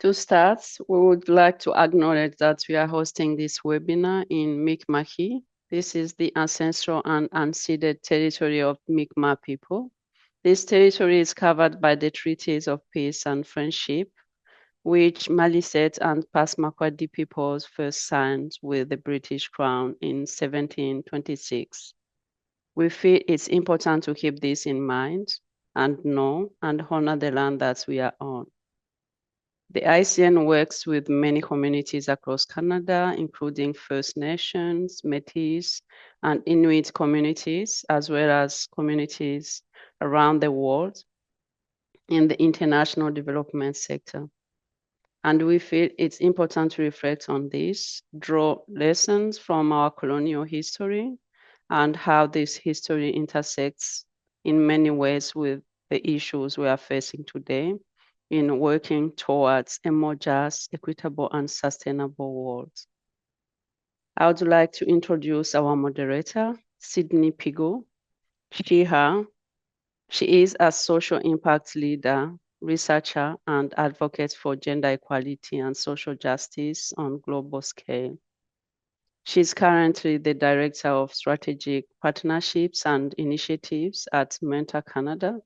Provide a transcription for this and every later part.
To start, we would like to acknowledge that we are hosting this webinar in Mi'kmaq. This is the ancestral and unceded territory of Mi'kmaq people. This territory is covered by the treaties of peace and friendship, which Maliseet and Passamaquoddy peoples first signed with the British Crown in 1726. We feel it's important to keep this in mind and know and honor the land that we are on. The ICN works with many communities across Canada, including First Nations, Métis, and Inuit communities, as well as communities around the world in the international development sector. And we feel it's important to reflect on this, draw lessons from our colonial history, and how this history intersects in many ways with the issues we are facing today in working towards a more just, equitable, and sustainable world. I would like to introduce our moderator, Sydney Pigo. She is a social impact leader, researcher, and advocate for gender equality and social justice on global scale. She's currently the Director of Strategic Partnerships and Initiatives at Mentor Canada,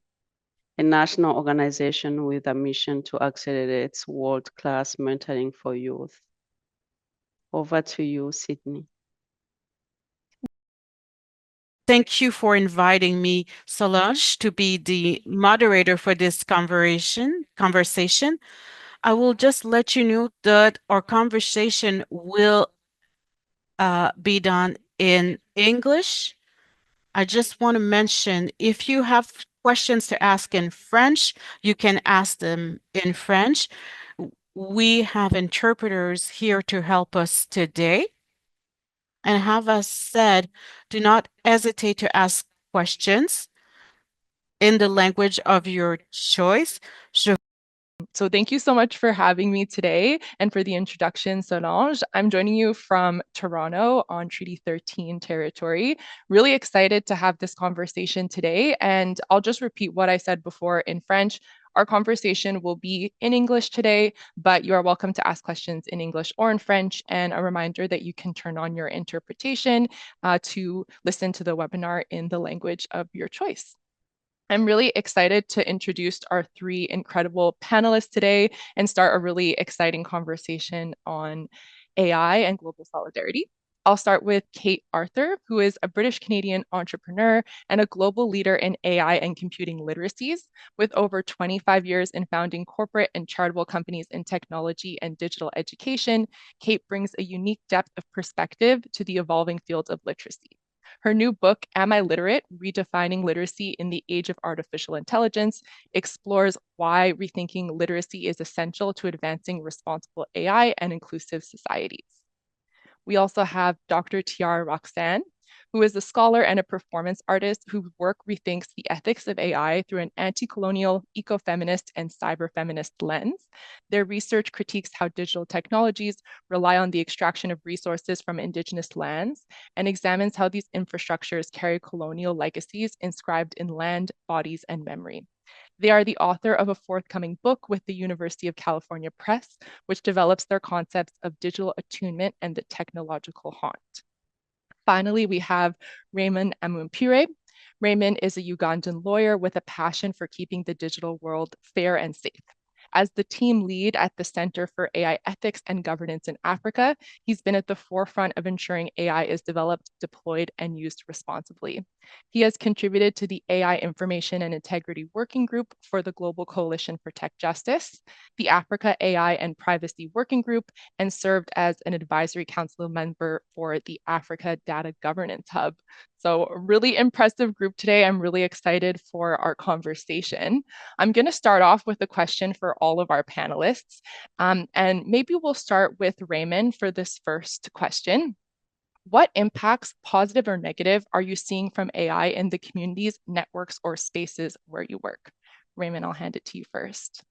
a national organization with a mission to accelerate world-class mentoring for youth. Over to you, Sydney. Thank you for inviting me, Solange, to be the moderator for this conversation. I will just let you know that our conversation will be done in English. I just want to mention, if you have questions to ask in French, you can ask them in French. We have interpreters here to help us today. And have us said, do not hesitate to ask questions in the language of your choice. So thank you so much for having me today and for the introduction, Solange. I'm joining you from Toronto on Treaty 13 territory. Really excited to have this conversation today. And I'll just repeat what I said before in French. Our conversation will be in English today, but you are welcome to ask questions in English or in French. And a reminder that you can turn on your interpretation to listen to the webinar in the language of your choice. I'm really excited to introduce our three incredible panelists today and start a really exciting conversation on AI and global solidarity. I'll start with Kate Arthur, who is a British Canadian entrepreneur and a global leader in AI and computing literacies. With over 25 years in founding corporate and charitable companies in technology and digital education, Kate brings a unique depth of perspective to the evolving fields of literacy. Her new book, Am I Literate? Redefining Literacy in the Age of Artificial Intelligence, explores why rethinking literacy is essential to advancing responsible AI and inclusive societies. We also have Dr. Tiara Roxanne, who is a scholar and a performance artist whose work rethinks the ethics of AI through an anti-colonial, ecofeminist, and cyber-feminist lens. Their research critiques how digital technologies rely on the extraction of resources from Indigenous lands and examines how these infrastructures carry colonial legacies inscribed in land, bodies, and memory. They are the author of a forthcoming book with the University of California Press, which develops their concepts of digital attunement and the technological haunt. Finally, we have Raymond Amumpire. Raymond is a Ugandan lawyer with a passion for keeping the digital world fair and safe. As the team lead at the Center for AI Ethics and Governance in Africa, he's been at the forefront of ensuring AI is developed, deployed, and used responsibly. He has contributed to the AI Information and Integrity Working Group for the Global Coalition for Tech Justice, the Africa AI and Privacy Working Group, and served as an advisory council member for the Africa Data Governance Hub. So a really impressive group today. I'm really excited for our conversation. I'm going to start off with a question for all of our panelists. And maybe we'll start with Raymond for this first question. What impacts, positive or negative, are you seeing from AI in the communities, networks, or spaces where you work? Raymond, I'll hand it to you first.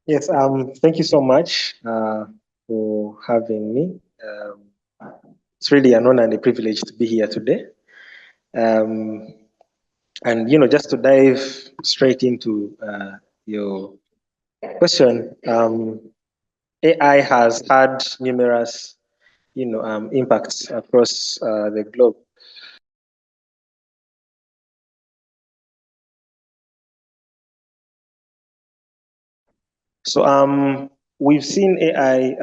Yes, thank you so much for having me. It's really an honor and a privilege to be here today. And, just to dive straight into your question. AI has had numerous, impacts across the globe. So we've seen AI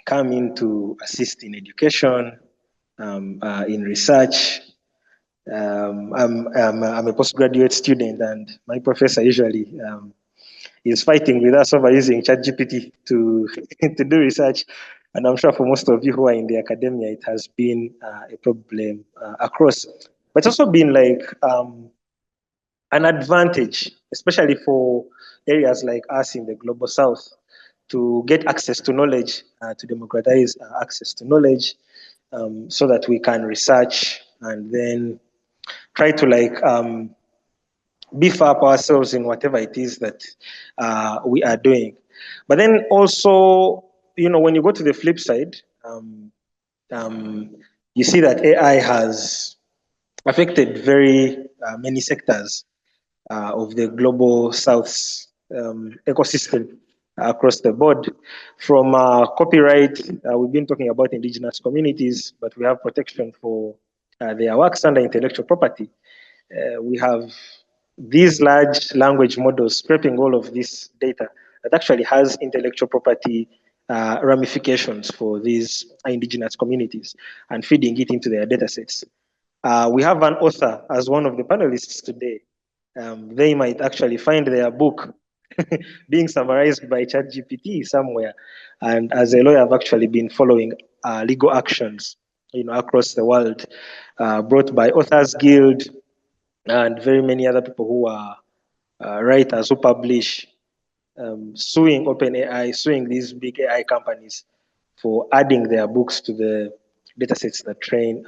come in to assist in education, in research. I'm a postgraduate student, and my professor usually is fighting with us over using ChatGPT to to do research. And I'm sure for most of you who are in the academia, it has been a problem across. But it's also been like an advantage, especially for areas like us in the global south, to get access to knowledge, to democratize access to knowledge, so that we can research and then try to beef up ourselves in whatever it is that we are doing. But then also, when you go to the flip side, you see that AI has affected very many sectors of the global South's ecosystem across the board. From copyright, we've been talking about indigenous communities, but we have protection for their works under intellectual property. We have these large language models scraping all of this data that actually has intellectual property ramifications for these indigenous communities and feeding it into their data sets. We have an author as one of the panelists today. They might actually find their book being summarized by ChatGPT somewhere. And as a lawyer, I've actually been following legal actions, across the world, brought by Authors Guild and very many other people who are writers who publish, suing OpenAI, suing these big AI companies for adding their books to the datasets that train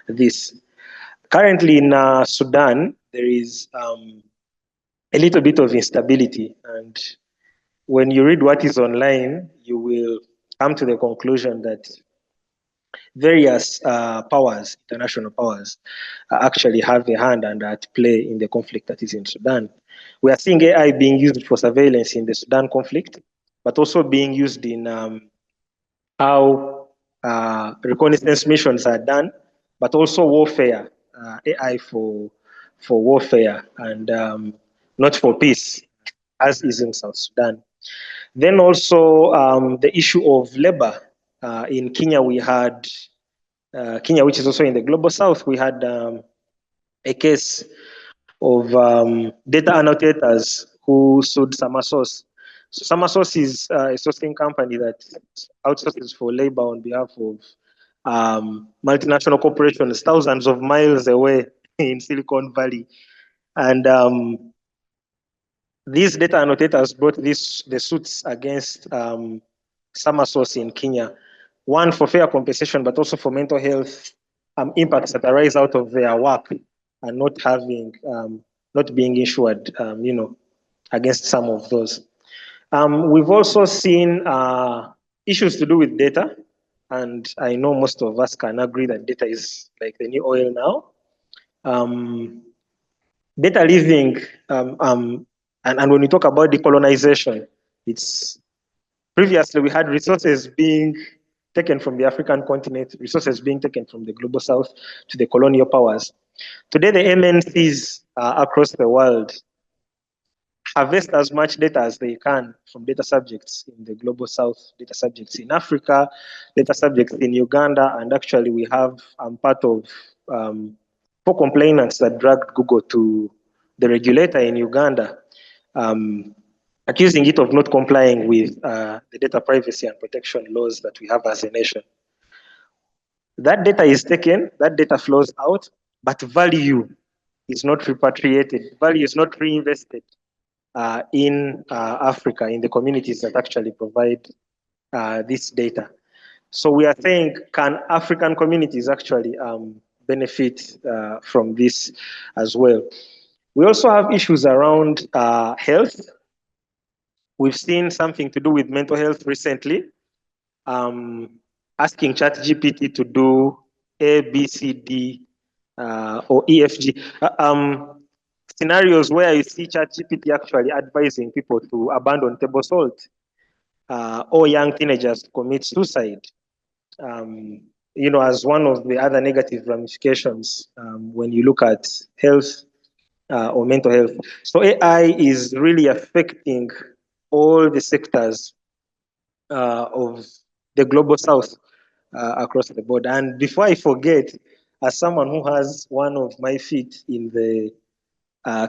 this. Currently in Sudan, there is a little bit of instability. And when you read what is online, you will come to the conclusion that various powers, international powers, actually have a hand and are at play in the conflict that is in Sudan. We are seeing AI being used for surveillance in the Sudan conflict, but also being used in how reconnaissance missions are done, but also warfare, AI for warfare and not for peace, as is in South Sudan. Then also the issue of labor. In Kenya, we had Kenya, which is also in the global south, we had a case of data annotators who sued Samasos. So Samasos is a sourcing company that outsources for labor on behalf of multinational corporations thousands of miles away in Silicon Valley. And these data annotators brought the suits against Samasos in Kenya, one for fair compensation, but also for mental health impacts that arise out of their work and not having, not being insured, against some of those. We've also seen issues to do with data, and I know most of us can agree that data is like the new oil now. Data living, and when we talk about decolonization, it's previously we had resources being taken from the African continent, resources being taken from the global south to the colonial powers. Today, the MNCs across the world harvest as much data as they can from data subjects in the global south, data subjects in Africa, data subjects in Uganda, and actually we have part of 4 complainants that dragged Google to the regulator in Uganda, accusing it of not complying with the data privacy and protection laws that we have as a nation. That data is taken, that data flows out, but value is not repatriated, value is not reinvested in Africa, in the communities that actually provide this data. So we are saying, can African communities actually benefit from this as well? We also have issues around health. We've seen something to do with mental health recently, asking ChatGPT to do A, B, C, D, or EFG. scenarios where you see ChatGPT actually advising people to abandon table salt, or young teenagers to commit suicide, as one of the other negative ramifications when you look at health or mental health. So AI is really affecting all the sectors of the global south across the board. And before I forget, as someone who has one of my feet in the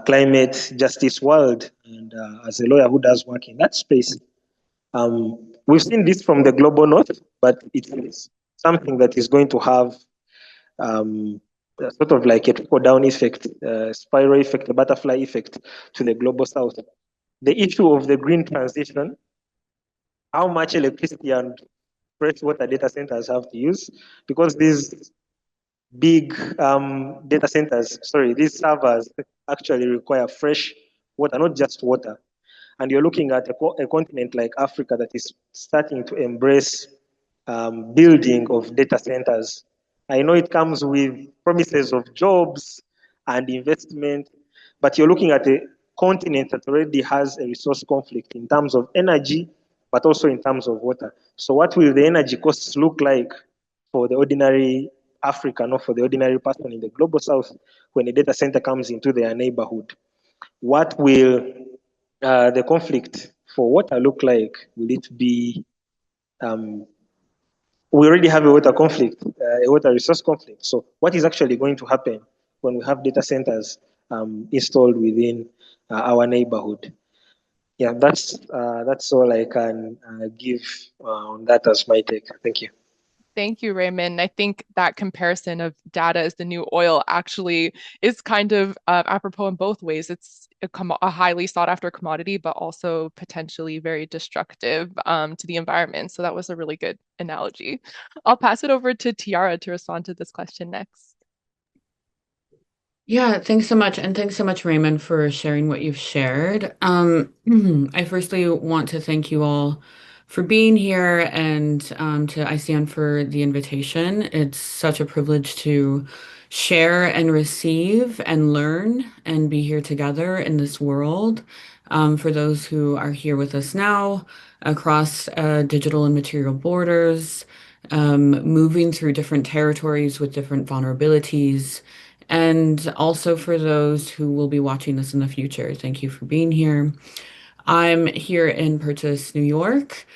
climate justice world, and as a lawyer who does work in that space, we've seen this from the global north, but it's something that is going to have sort of like a trickle down effect, spiral effect, a butterfly effect to the global south. The issue of the green transition, how much electricity and fresh water data centers have to use, because these big data centers, sorry, these servers actually require fresh water, not just water. And you're looking at a continent like Africa that is starting to embrace building of data centers. I know it comes with promises of jobs and investment, but you're looking at a continent that already has a resource conflict in terms of energy, but also in terms of water. So what will the energy costs look like for the ordinary African or for the ordinary person in the global south when a data center comes into their neighborhood? What will the conflict for water look like? Will it be we already have a water conflict, a water resource conflict. So what is actually going to happen when we have data centers installed within our neighborhood? Yeah, that's all I can give on that as my take. Thank you. Thank you, Raymond. I think that comparison of data as the new oil actually is kind of apropos in both ways. It's a highly sought after commodity, but also potentially very destructive to the environment. So that was a really good analogy. I'll pass it over to Tiara to respond to this question next. Yeah, thanks so much. And thanks so much, Raymond, for sharing what you've shared. I firstly want to thank you all for being here and to ICN for the invitation. It's such a privilege to share and receive and learn and be here together in this world. For those who are here with us now across digital and material borders, moving through different territories with different vulnerabilities. And also for those who will be watching this in the future, thank you for being here. I'm here in Purchase, New York,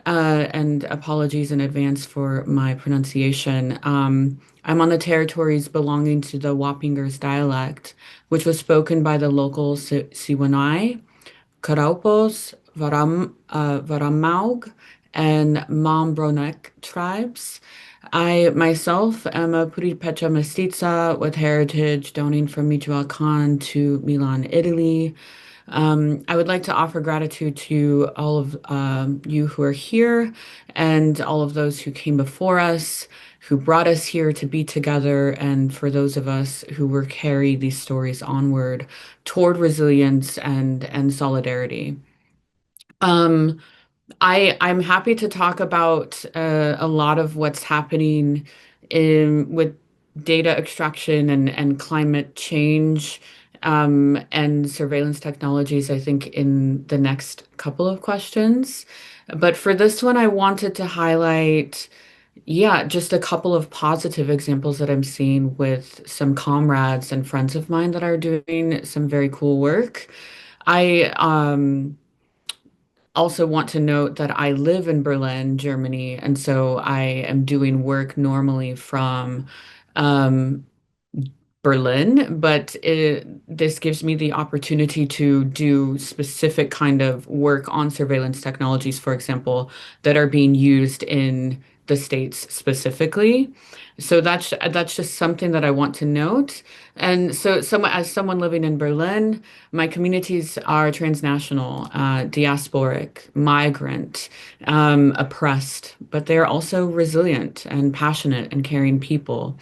and apologies in advance for my pronunciation. I'm on the territories belonging to the Wapingers dialect, which was spoken by the local Siwanai, Karaupos, Varamaug, and Mambronek tribes. I myself am a Puripecha mestiza with heritage donating from Michoacan to Milan, Italy. I would like to offer gratitude to all of you who are here and all of those who came before us, who brought us here to be together, and for those of us who will carry these stories onward toward resilience and solidarity. I'm happy to talk about a lot of what's happening with data extraction and climate change and surveillance technologies, I think, in the next couple of questions. But for this one, I wanted to highlight, yeah, just a couple of positive examples that I'm seeing with some comrades and friends of mine that are doing some very cool work. I also want to note that I live in Berlin, Germany, and so I am doing work normally from um, Berlin, but this gives me the opportunity to do specific kind of work on surveillance technologies, for example, that are being used in the States specifically. So that's just something that I want to note. And so as someone living in Berlin, my communities are transnational, diasporic, migrant, oppressed, but they're also resilient and passionate and caring people.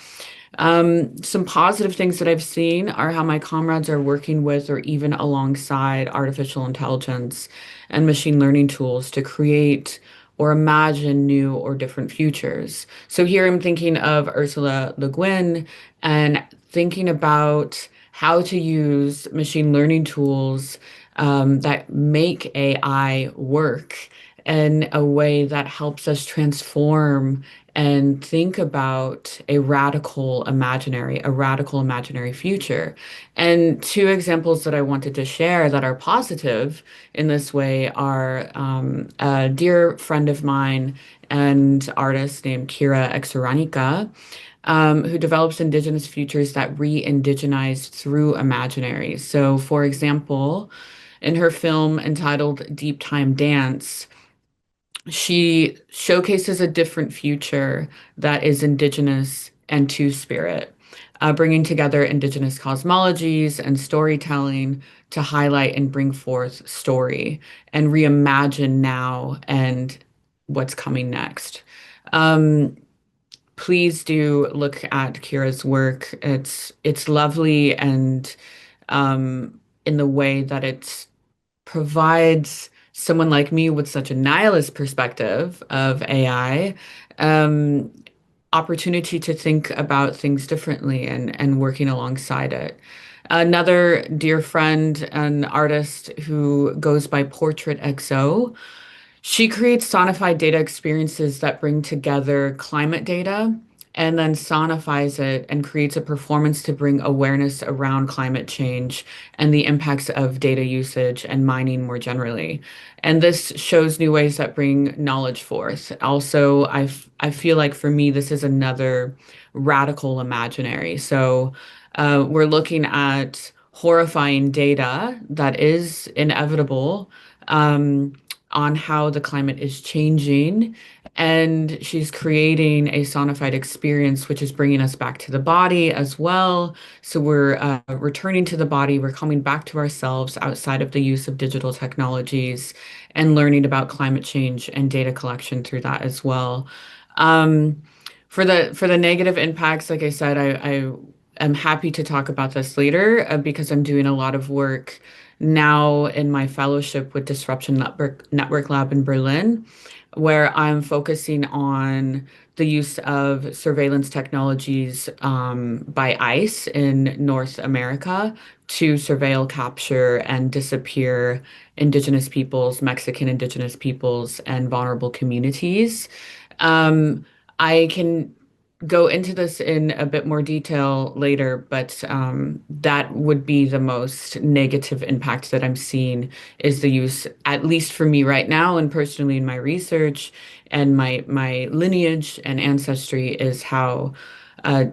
Some positive things that I've seen are how my comrades are working with or even alongside artificial intelligence and machine learning tools to create or imagine new or different futures. So here I'm thinking of Ursula Le Guin and thinking about how to use machine learning tools that make AI work in a way that helps us transform and think about a radical imaginary future. And two examples that I wanted to share that are positive in this way are a dear friend of mine and artist named Kira Exaranica, who develops indigenous futures that re-indigenize through imaginaries. So, for example, in her film entitled Deep Time Dance, she showcases a different future that is indigenous and two-spirit, bringing together indigenous cosmologies and storytelling to highlight and bring forth story and reimagine now and what's coming next. Um, Please do look at Kira's work. It's lovely and in the way that it provides someone like me with such a nihilist perspective of AI, um, opportunity to think about things differently and working alongside it. Another dear friend, an artist who goes by Portrait XO, she creates sonified data experiences that bring together climate data and then sonifies it and creates a performance to bring awareness around climate change and the impacts of data usage and mining more generally. And this shows new ways that bring knowledge forth. Also, I feel like for me, this is another radical imaginary. So we're looking at horrifying data that is inevitable. On how the climate is changing. And she's creating a sonified experience, which is bringing us back to the body as well. So we're returning to the body, we're coming back to ourselves outside of the use of digital technologies and learning about climate change and data collection through that as well. Um, for the negative impacts, like I said, I am happy to talk about this later because I'm doing a lot of work now in my fellowship with Disruption Network Lab in Berlin, where I'm focusing on the use of surveillance technologies by ICE in North America to surveil, capture, and disappear Indigenous peoples, Mexican Indigenous peoples, and vulnerable communities. I can go into this in a bit more detail later, but that would be the most negative impact that I'm seeing is the use, at least for me right now, and personally in my research and my lineage and ancestry, is how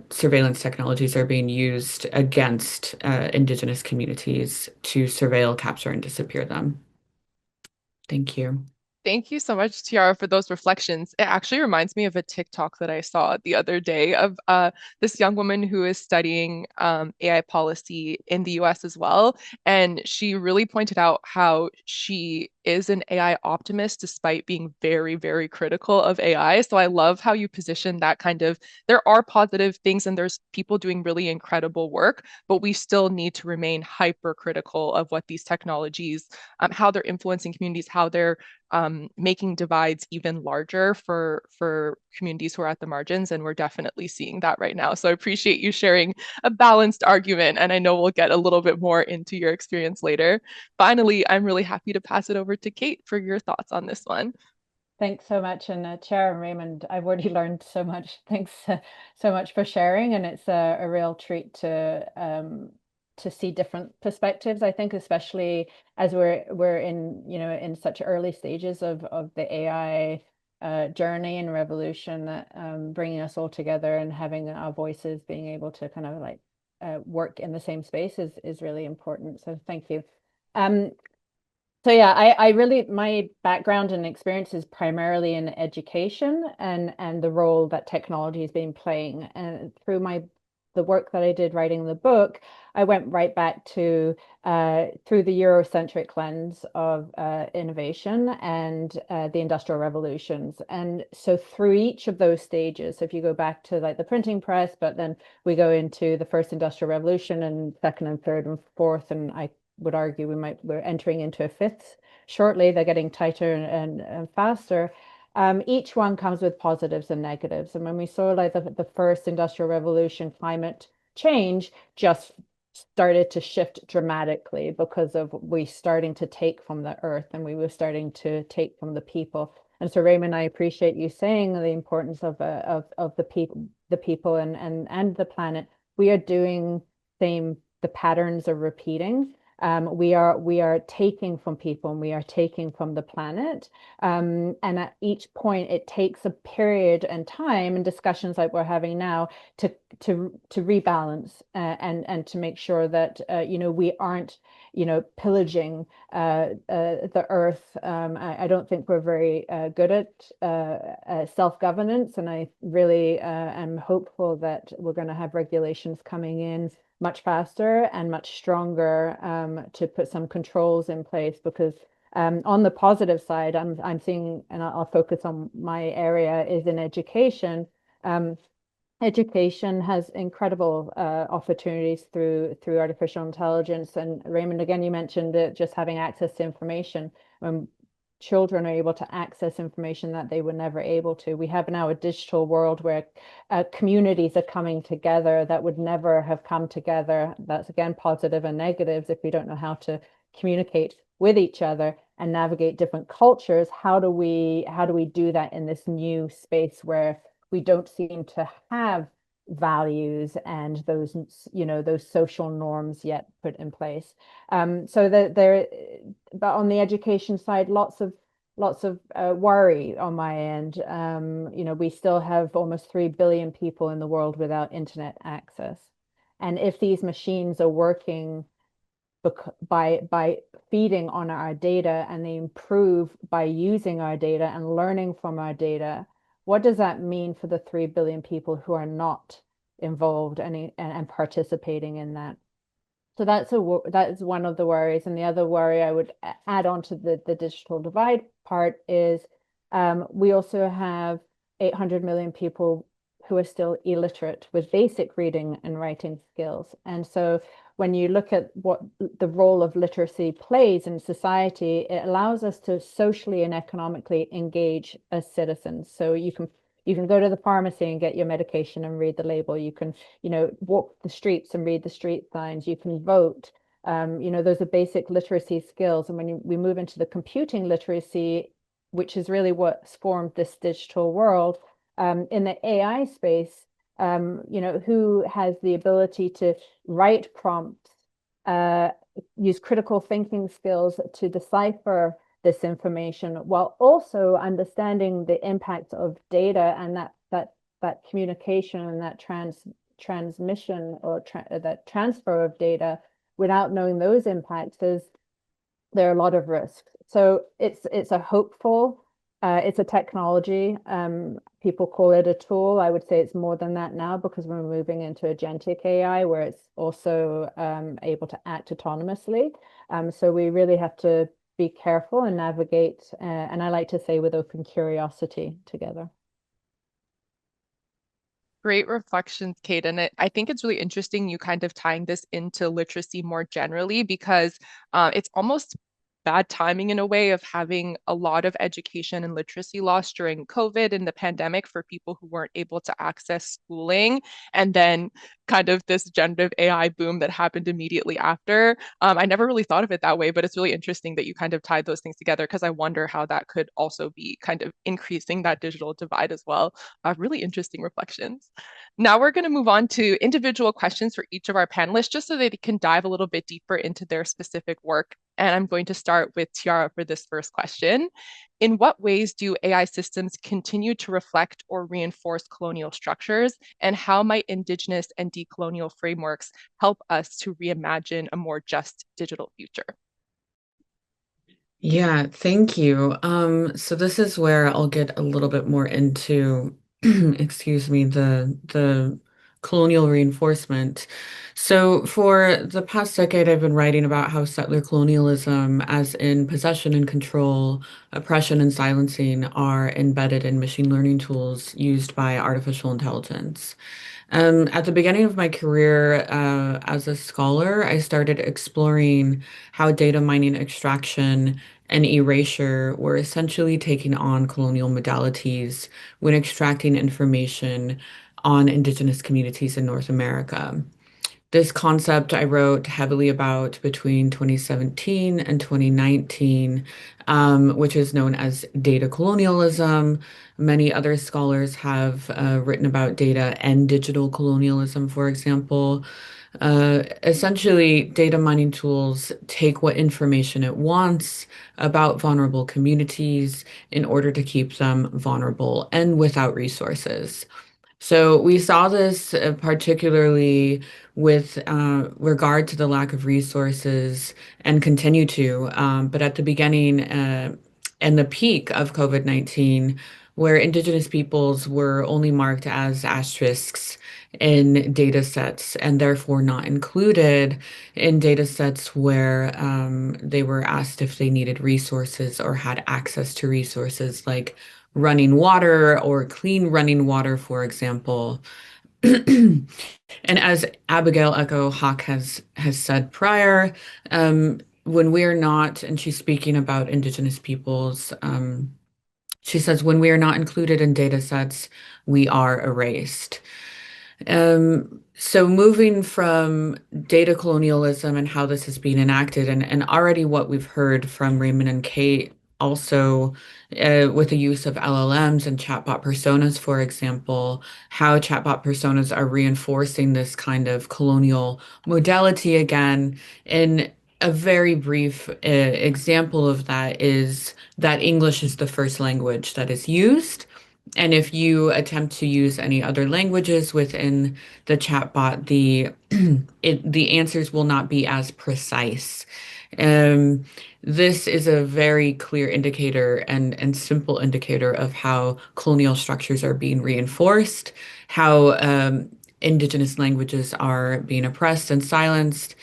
surveillance technologies are being used against Indigenous communities to surveil, capture, and disappear them. Thank you. Thank you so much, Tiara, for those reflections. It actually reminds me of a TikTok that I saw the other day of this young woman who is studying AI policy in the US as well. And she really pointed out how she is an AI optimist despite being very, very critical of AI. So I love how you position that kind of, there are positive things and there's people doing really incredible work, but we still need to remain hypercritical of what these technologies, how they're influencing communities, how they're making divides even larger for communities who are at the margins, and we're definitely seeing that right now. So I appreciate you sharing a balanced argument, and I know we'll get a little bit more into your experience later. Finally, I'm really happy to pass it over to Kate for your thoughts on this one. Thanks so much. And Chair and Raymond, I've already learned so much. Thanks so much for sharing. And it's a real treat to see different perspectives, I think, especially as we're in, in such early stages of the AI journey and revolution, that bringing us all together and having our voices being able to kind of like work in the same space is really important. So thank you. So yeah, I really, my background and experience is primarily in education and the role that technology has been playing. And through the work that I did writing the book, I went right back to through the Eurocentric lens of innovation and the Industrial Revolutions. And so through each of those stages, so if you go back to like the printing press, but then we go into the first Industrial Revolution and second and third and fourth, and I would argue we're entering into a fifth shortly. They're getting tighter and faster. Each one comes with positives and negatives. And when we saw like the first industrial revolution, climate change just started to shift dramatically because of we starting to take from the earth and we were starting to take from the people. And so Raymond, I appreciate you saying the importance of the people and the planet. We are doing same, the patterns are repeating. We are taking from people and we are taking from the planet. And at each point, it takes a period and time and discussions like we're having now to rebalance and to make sure that we aren't pillaging the earth. I don't think we're very good at self-governance, and I really am hopeful that we're going to have regulations coming in much faster and much stronger to put some controls in place, because on the positive side, I'm seeing, and I'll focus on my area, is in education. Education has incredible opportunities through artificial intelligence. And Raymond, again, you mentioned just having access to information. When children are able to access information that they were never able to. We have now a digital world where communities are coming together that would never have come together. That's again positive and negatives. If we don't know how to communicate with each other and navigate different cultures, how do we do that in this new space where we don't seem to have values and those social norms yet put in place? So that there, but on the education side, lots of worry on my end. We still have almost 3 billion people in the world without internet access, and if these machines are working by feeding on our data and they improve by using our data and learning from our data, what does that mean for the 3 billion people who are not involved and participating in that? So that is one of the worries. And the other worry I would add on to the digital divide part is we also have 800 million people who are still illiterate with basic reading and writing skills. And so when you look at what the role of literacy plays in society, it allows us to socially and economically engage as citizens. So you can go to the pharmacy and get your medication and read the label. You can, walk the streets and read the street signs. You can vote. Those are basic literacy skills. And when we move into the computing literacy, which is really what's formed this digital world, in the AI space, who has the ability to write prompts, use critical thinking skills to decipher this information while also understanding the impact of data and that communication and that transmission or that transfer of data without knowing those impacts, there are a lot of risks. So it's a hopeful, it's a technology. People call it a tool. I would say it's more than that now because we're moving into agentic AI where it's also able to act autonomously. So we really have to be careful and navigate, and I like to say with open curiosity together. Great reflections, Kate. And I think it's really interesting you kind of tying this into literacy more generally, because it's almost bad timing in a way of having a lot of education and literacy loss during COVID and the pandemic for people who weren't able to access schooling, and then kind of this generative AI boom that happened immediately after. I never really thought of it that way, but it's really interesting that you kind of tied those things together, because I wonder how that could also be kind of increasing that digital divide as well. Really interesting reflections. Now we're going to move on to individual questions for each of our panelists, just so they can dive a little bit deeper into their specific work. And I'm going to start with Tiara for this first question. In what ways do AI systems continue to reflect or reinforce colonial structures? And how might Indigenous and decolonial frameworks help us to reimagine a more just digital future? Yeah, thank you. So this is where I'll get a little bit more into, excuse me, the colonial reinforcement. So for the past decade, I've been writing about how settler colonialism, as in possession and control, oppression and silencing, are embedded in machine learning tools used by artificial intelligence. At the beginning of my career as a scholar, I started exploring how data mining, extraction, and erasure were essentially taking on colonial modalities when extracting information on Indigenous communities in North America. This concept I wrote heavily about between 2017 and 2019, which is known as data colonialism. Many other scholars have written about data and digital colonialism, for example. Essentially, data mining tools take what information it wants about vulnerable communities in order to keep them vulnerable and without resources. So we saw this particularly with regard to the lack of resources and continue to, but at the beginning and the peak of COVID-19, where Indigenous peoples were only marked as asterisks in data sets and therefore not included in data sets where they were asked if they needed resources or had access to resources like running water or clean running water, for example. And as Abigail Echo Hawk has said prior, when we're not, and she's speaking about Indigenous peoples, she says, when we are not included in data sets, we are erased. So moving from data colonialism and how this is being enacted, and already what we've heard from Raymond and Kate, also with the use of LLMs and chatbot personas, for example, how chatbot personas are reinforcing this kind of colonial modality again. And a very brief example of that is that English is the first language that is used. And if you attempt to use any other languages within the chatbot, the answers will not be as precise. This is a very clear indicator and simple indicator of how colonial structures are being reinforced, how Indigenous languages are being oppressed and silenced.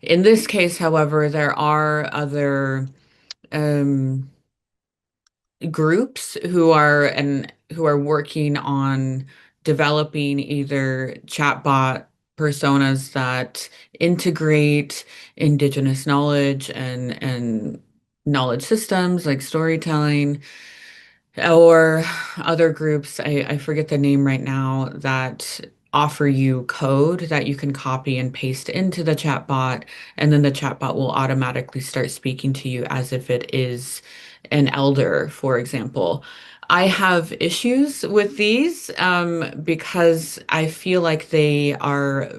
In this case, however, there are other groups who are working on developing either chatbot personas that integrate Indigenous knowledge and knowledge systems like storytelling, or other groups, I forget the name right now, that offer you code that you can copy and paste into the chatbot, and then the chatbot will automatically start speaking to you as if it is an elder, for example. I have issues with these because I feel like they are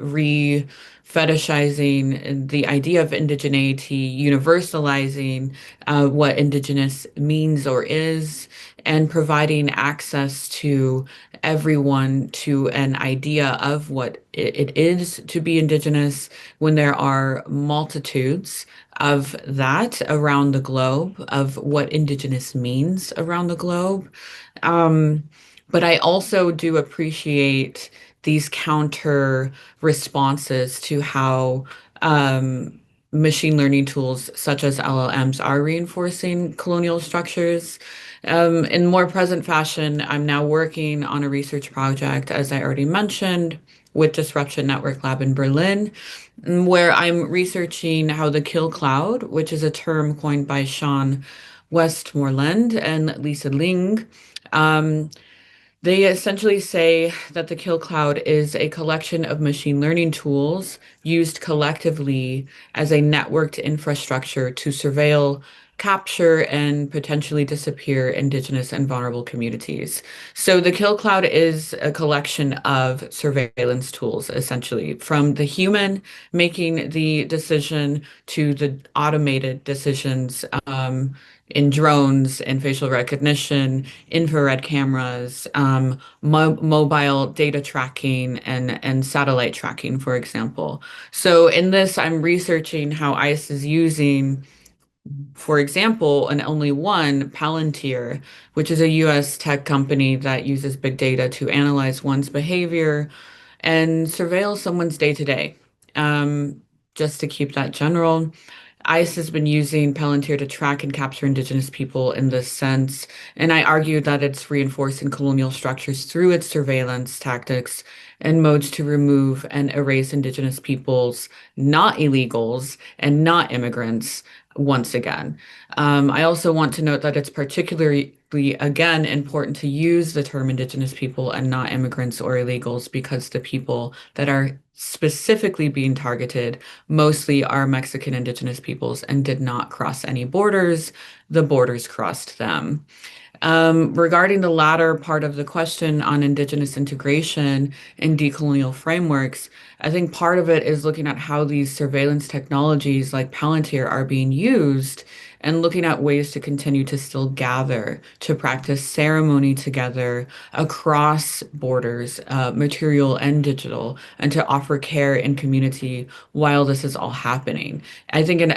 fetishizing the idea of indigeneity, universalizing what indigenous means or is, and providing access to everyone to an idea of what it is to be indigenous when there are multitudes of that around the globe, of what indigenous means around the globe. But I also do appreciate these counter responses to how machine learning tools such as LLMs are reinforcing colonial structures. In more present fashion, I'm now working on a research project, as I already mentioned, with Disruption Network Lab in Berlin, where I'm researching how the kill cloud, which is a term coined by Sean Westmoreland and Lisa Ling, they essentially say that the kill cloud is a collection of machine learning tools used collectively as a networked infrastructure to surveil, capture, and potentially disappear Indigenous and vulnerable communities. So the kill cloud is a collection of surveillance tools, essentially, from the human making the decision to the automated decisions in drones and facial recognition, infrared cameras, mobile data tracking, and satellite tracking, for example. So in this, I'm researching how ICE is using, for example, and only one, Palantir, which is a US tech company that uses big data to analyze one's behavior and surveil someone's day to day. Just to keep that general. ICE has been using Palantir to track and capture Indigenous people in this sense, and I argue that it's reinforcing colonial structures through its surveillance tactics and modes to remove and erase Indigenous peoples, not illegals and not immigrants, once again. I also want to note that it's particularly, again, important to use the term Indigenous people and not immigrants or illegals because the people that are specifically being targeted mostly are Mexican indigenous peoples and did not cross any borders. The borders crossed them. Regarding the latter part of the question on indigenous integration in decolonial frameworks, I think part of it is looking at how these surveillance technologies like Palantir are being used and looking at ways to continue to still gather, to practice ceremony together across borders, material and digital, and to offer care in community while this is all happening. I think an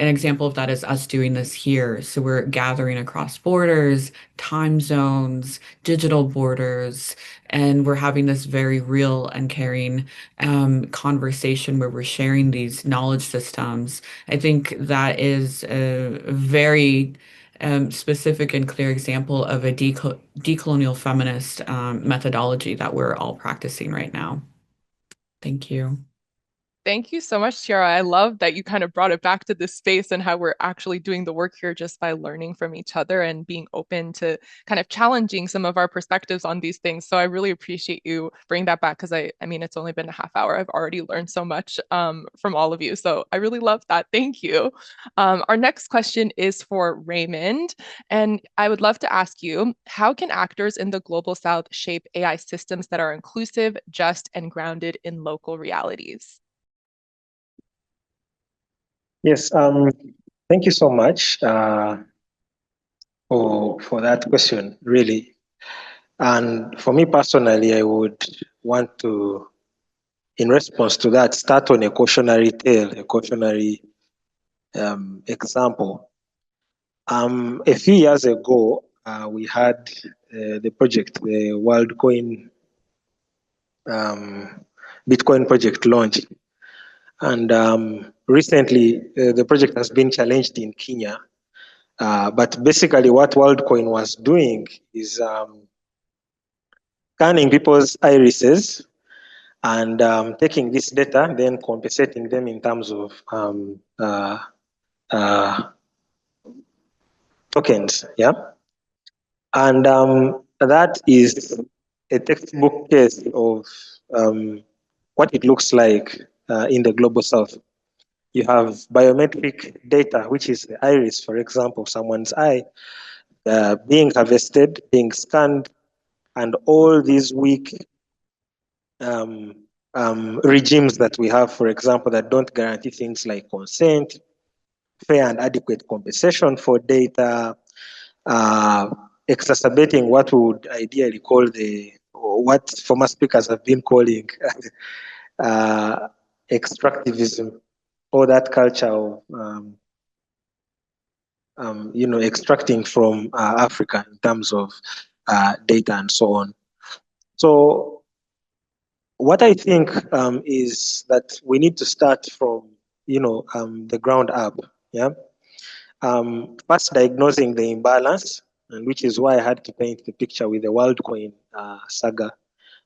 example of that is us doing this here. So we're gathering across borders, time zones, digital borders, and we're having this very real and caring conversation where we're sharing these knowledge systems. I think that is a very specific and clear example of a decolonial feminist methodology that we're all practicing right now. Thank you. Thank you so much, Tiara. I love that you kind of brought it back to this space and how we're actually doing the work here just by learning from each other and being open to kind of challenging some of our perspectives on these things. So I really appreciate you bringing that back because I mean, it's only been a half hour. I've already learned so much from all of you. So I really love that. Thank you. Our next question is for Raymond. And I would love to ask you, how can actors in the Global South shape AI systems that are inclusive, just, and grounded in local realities? Yes, thank you so much for that question, really. And for me personally, I would want to, in response to that, start on a cautionary tale, a cautionary example. A few years ago, we had the project, the WorldCoin Bitcoin project launched. And recently, the project has been challenged in Kenya. But basically, what WorldCoin was doing is scanning people's irises and taking this data, then compensating them in terms of tokens. Yeah. And that is a textbook case of what it looks like in the Global South. You have biometric data, which is the iris, for example, someone's eye, being harvested, being scanned, and all these weak regimes that we have, for example, that don't guarantee things like consent, fair and adequate compensation for data, exacerbating what we would ideally call what former speakers have been calling extractivism, or that culture of extracting from Africa in terms of data and so on. So what I think is that we need to start from the ground up. Yeah. First, diagnosing the imbalance, and which is why I had to paint the picture with the WorldCoin saga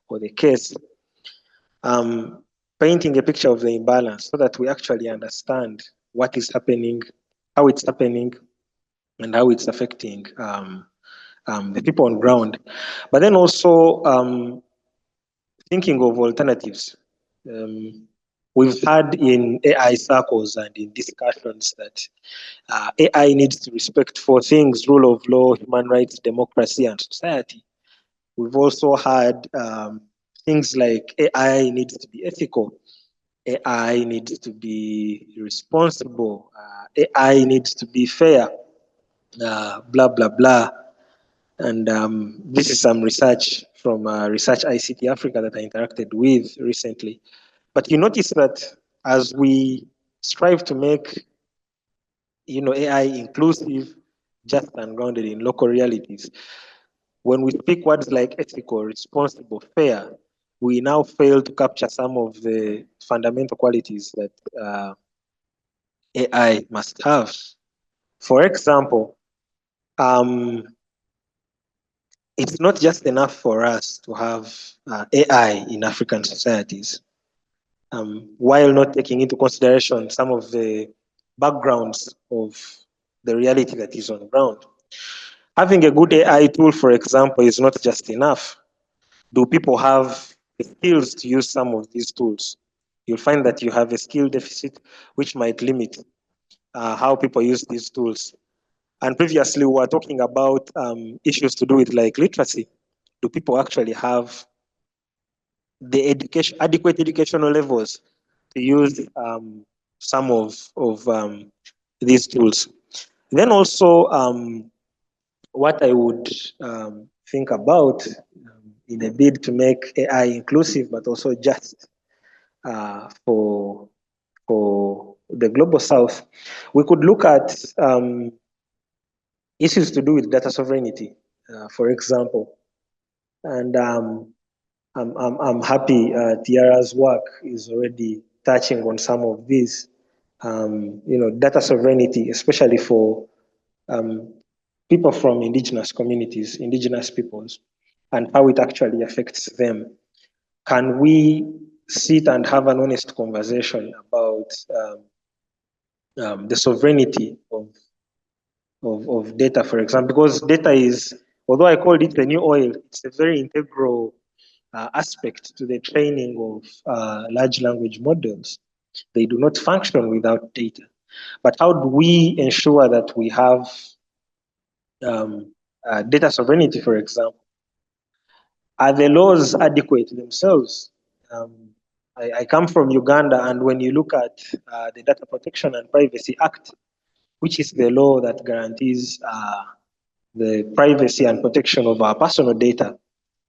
or the case. Painting a picture of the imbalance so that we actually understand what is happening, how it's happening, and how it's affecting the people on ground. But then also thinking of alternatives. We've had in AI circles and in discussions that AI needs to respect four things: rule of law, human rights, democracy, and society. We've also had things like AI needs to be ethical, AI needs to be responsible, AI needs to be fair, blah, blah, blah. And this is some research from Research ICT Africa that I interacted with recently. But you notice that as we strive to make AI inclusive, just, and grounded in local realities, when we speak words like ethical, responsible, fair, we now fail to capture some of the fundamental qualities that AI must have. For example, it's not just enough for us to have AI in African societies, while not taking into consideration some of the backgrounds of the reality that is on the ground. Having a good AI tool, for example, is not just enough. Do people have the skills to use some of these tools? you'll find that you have a skill deficit, which might limit how people use these tools. And previously, we were talking about issues to do with like literacy. Do people actually have the adequate educational levels to use some of these tools? Then also, what I would think about in a bid to make AI inclusive, but also just for the global south, we could look at issues to do with data sovereignty, for example. And I'm happy Tiara's work is already touching on some of these. Data sovereignty, especially for people from indigenous communities, indigenous peoples, and how it actually affects them. Can we sit and have an honest conversation about the sovereignty of data, for example? Because data is, although I called it the new oil, it's a very integral aspect to the training of large language models. They do not function without data. But how do we ensure that we have data sovereignty, for example? Are the laws adequate themselves? I come from Uganda, and when you look at the Data Protection and Privacy Act, which is the law that guarantees the privacy and protection of our personal data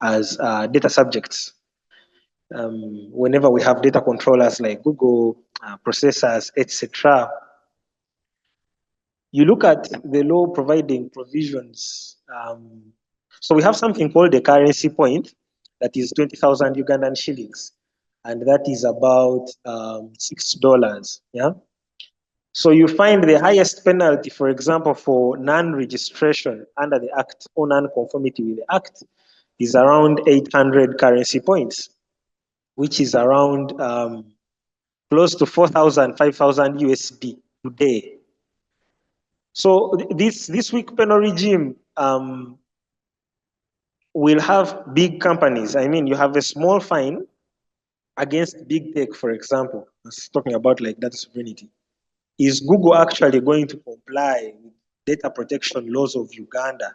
as data subjects. Whenever we have data controllers like Google, processors, etc., you look at the law providing provisions. So we have something called the currency point, that is 20,000 Ugandan shillings, and that is about $6. Yeah. So you find the highest penalty, for example, for non-registration under the Act or non-conformity with the Act is around 800 currency points, which is around close to 4,000, 5,000 USD today. So this weak penal regime will have big companies. I mean, you have a small fine against big tech, for example. I was talking about like data sovereignty. Is Google actually going to comply with data protection laws of Uganda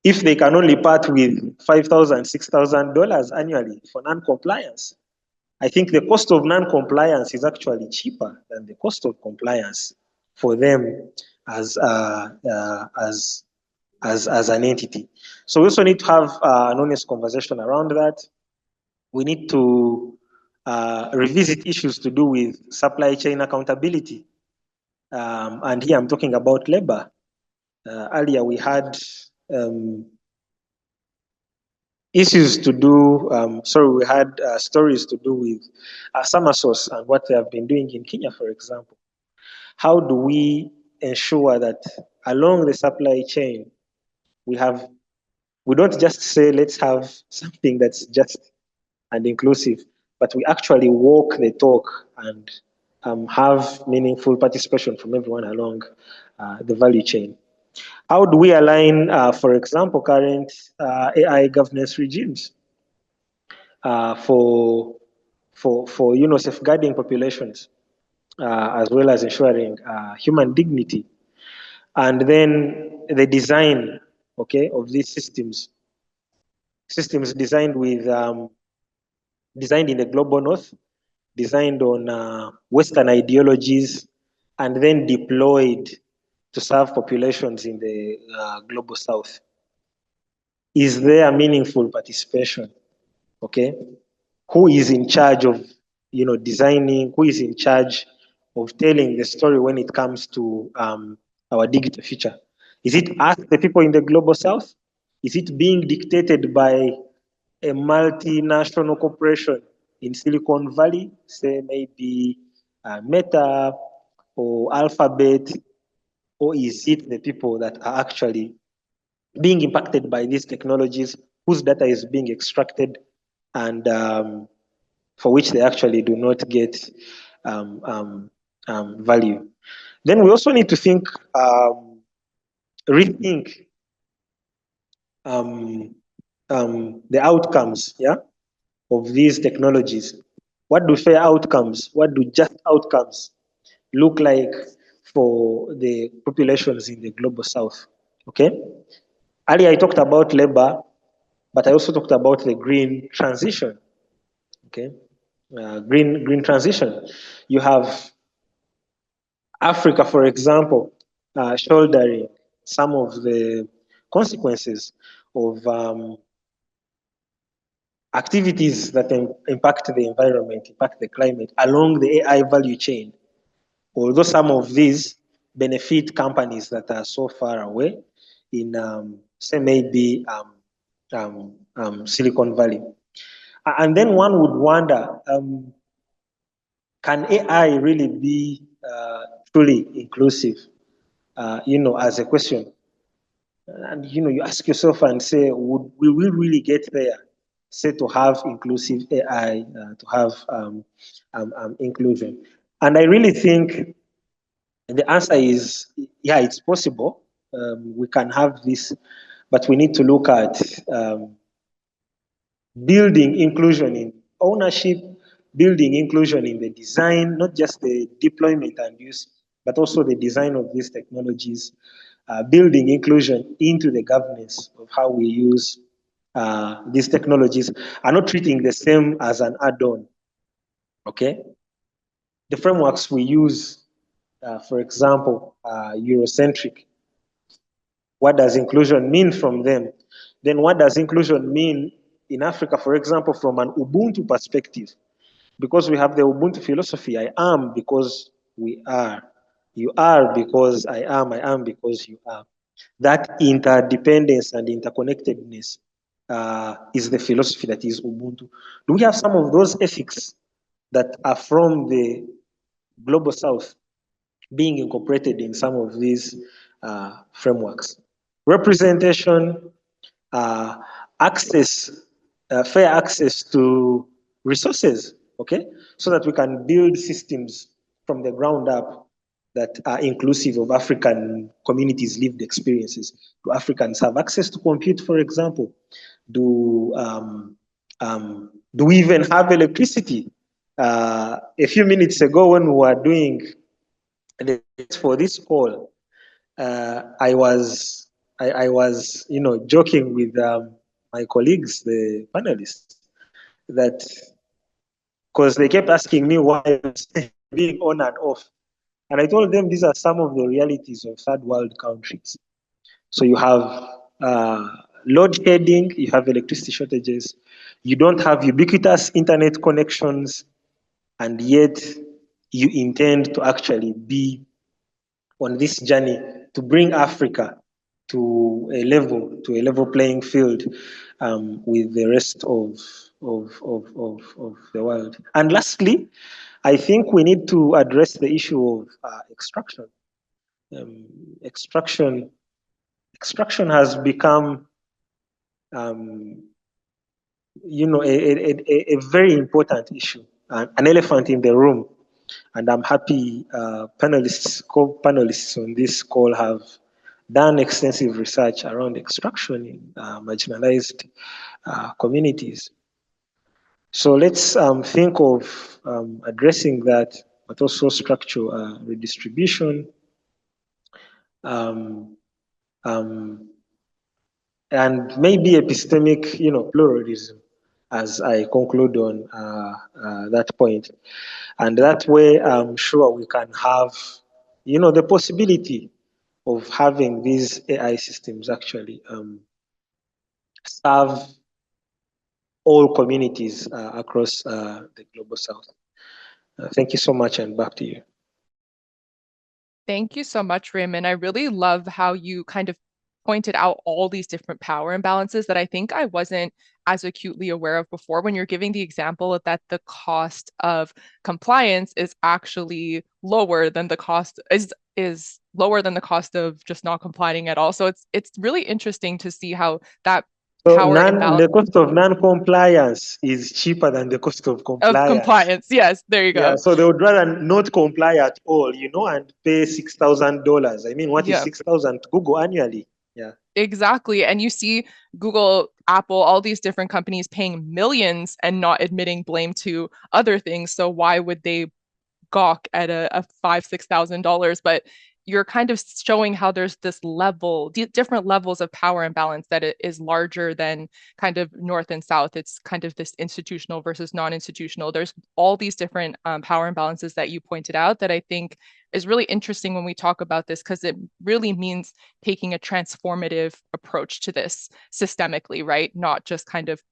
if they can only part with $5,000, $6,000 annually for non-compliance? I think the cost of non-compliance is actually cheaper than the cost of compliance for them as an entity. So we also need to have an honest conversation around that. We need to revisit issues to do with supply chain accountability. And here I'm talking about labor. Earlier we had issues to do, we had stories to do with Summersource and what they have been doing in Kenya, for example. How do we ensure that along the supply chain, we don't just say, let's have something that's just and inclusive, but we actually walk the talk and have meaningful participation from everyone along the value chain. How do we align, for example, current AI governance regimes for safeguarding populations, as well as ensuring human dignity, and then the design, of these systems designed in the global north, designed on Western ideologies, and then deployed to serve populations in the global south. Is there meaningful participation? Who is in charge of designing? Who is in charge of telling the story when it comes to our digital future? Is it us, the people in the global south? Is it being dictated by a multinational corporation in Silicon Valley, say maybe Meta or Alphabet, or is it the people that are actually being impacted by these technologies, whose data is being extracted, and for which they actually do not get value? Then we also need to rethink the outcomes, of these technologies. What do fair outcomes, what do just outcomes look like for the populations in the global south? Okay. Earlier I talked about labor, but I also talked about the green transition. Okay. Green transition. You have Africa, for example, shouldering some of the consequences of activities that impact the environment, impact the climate along the AI value chain. Although some of these benefit companies that are so far away in, say, maybe Silicon Valley. And then one would wonder, can AI really be truly inclusive? As a question. And you ask yourself and say, will we really get there? Say to have inclusive AI, to have inclusion. And I really think the answer is, yeah, it's possible. We can have this, but we need to look at building inclusion in ownership, building inclusion in the design, not just the deployment and use, but also the design of these technologies, building inclusion into the governance of how we use these technologies, and not treating the same as an add-on. Okay? The frameworks we use, for example, Eurocentric. What does inclusion mean from them? Then what does inclusion mean in Africa, for example, from an Ubuntu perspective? Because we have the Ubuntu philosophy, I am because we are. You are because I am because you are. That interdependence and interconnectedness is the philosophy that is Ubuntu. Do we have some of those ethics that are from the global south being incorporated in some of these frameworks? Representation, access, fair access to resources, okay? So that we can build systems from the ground up that are inclusive of African communities' lived experiences. Do Africans have access to compute, for example? Do we even have electricity? A few minutes ago when we were doing for this call, I was joking with my colleagues, the panelists, that because they kept asking me why I was being on and off, and I told them these are some of the realities of third world countries. So you have load shedding, you have electricity shortages, you don't have ubiquitous internet connections, and yet you intend to actually be on this journey to bring Africa to a level playing field with the rest of the world. And lastly, I think we need to address the issue of extraction. Extraction has become, a very important issue, an elephant in the room. And I'm happy co-panelists on this call have done extensive research around extraction in marginalized communities. So let's think of addressing that, but also structural redistribution, and maybe epistemic, pluralism, as I conclude on that point. And that way, I'm sure we can have, the possibility of having these AI systems actually serve all communities across the global south. Thank you so much, and back to you. Thank you so much, Raymond. I really love how you kind of pointed out all these different power imbalances that I think I wasn't as acutely aware of before, when you're giving the example that the cost of compliance is actually lower than the cost is lower than the cost of just not complying at all. So it's really interesting to see how that So power imbalance the cost of non-compliance is cheaper than the cost of compliance. of compliance. Yes, there you go. Yeah, so they would rather not comply at all, and pay $6,000. I mean, what is Yeah. $6,000 to Google annually? Yeah. Exactly. And you see Google, Apple, all these different companies paying millions and not admitting blame to other things. So why would they gawk at a $5,000-6,000? But you're kind of showing how there's this level, different levels of power imbalance, that it is larger than kind of north and south. It's kind of this institutional versus non-institutional. There's all these different power imbalances that you pointed out that I think is really interesting when we talk about this, because it really means taking a transformative approach to this systemically, right? Not just kind of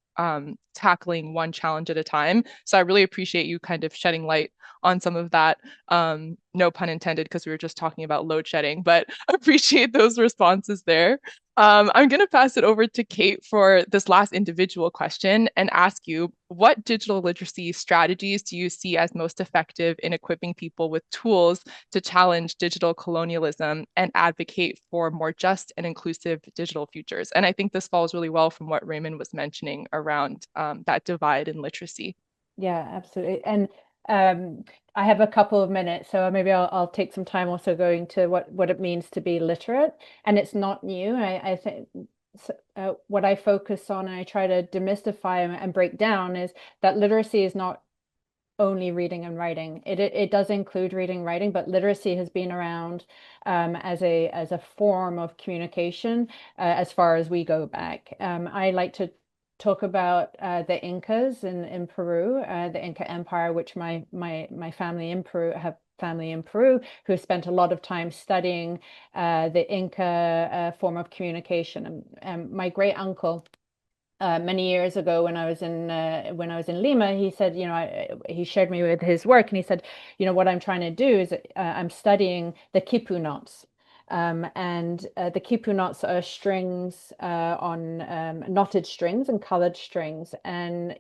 tackling one challenge at a time. So I really appreciate you kind of shedding light on some of that. No pun intended, because we were just talking about load shedding, but appreciate those responses there. I'm going to pass it over to Kate for this last individual question and ask you, what digital literacy strategies do you see as most effective in equipping people with tools to challenge digital colonialism and advocate for more just and inclusive digital futures? And I think this falls really well from what Raymond was mentioning around that divide in literacy. Yeah, absolutely. And I have a couple of minutes, so maybe I'll take some time also going to what it means to be literate. And it's not new. I think what I focus on and I try to demystify and break down is that literacy is not only reading and writing. It does include reading and writing, but literacy has been around as a form of communication as far as we go back. I like to talk about the Incas in Peru, the Inca Empire, which my family in Peru have family in Peru who spent a lot of time studying the Inca form of communication. And my great uncle, many years ago when I was in Lima, he said, he shared me with his work, and he said, what I'm trying to do is I'm studying the quipu knots. And the quipu knots are strings on knotted strings and colored strings. And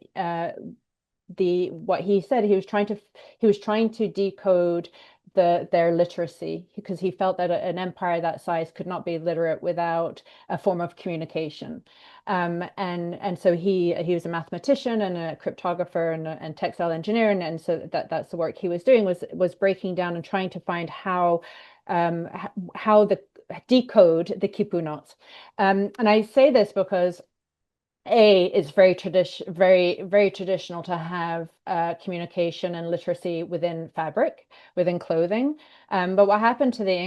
what he said, he was trying to decode their literacy, because he felt that an empire that size could not be literate without a form of communication. And so he was a mathematician and a cryptographer and textile engineer, and so that's the work he was doing, was breaking down and trying to find how the decode the quipu knots. And I say this because it's very traditional to have communication and literacy within fabric, within clothing. But what happened to the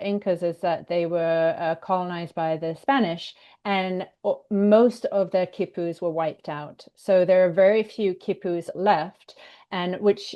Incas is that they were colonized by the Spanish, and most of their quipus were wiped out. So there are very few quipus left, and which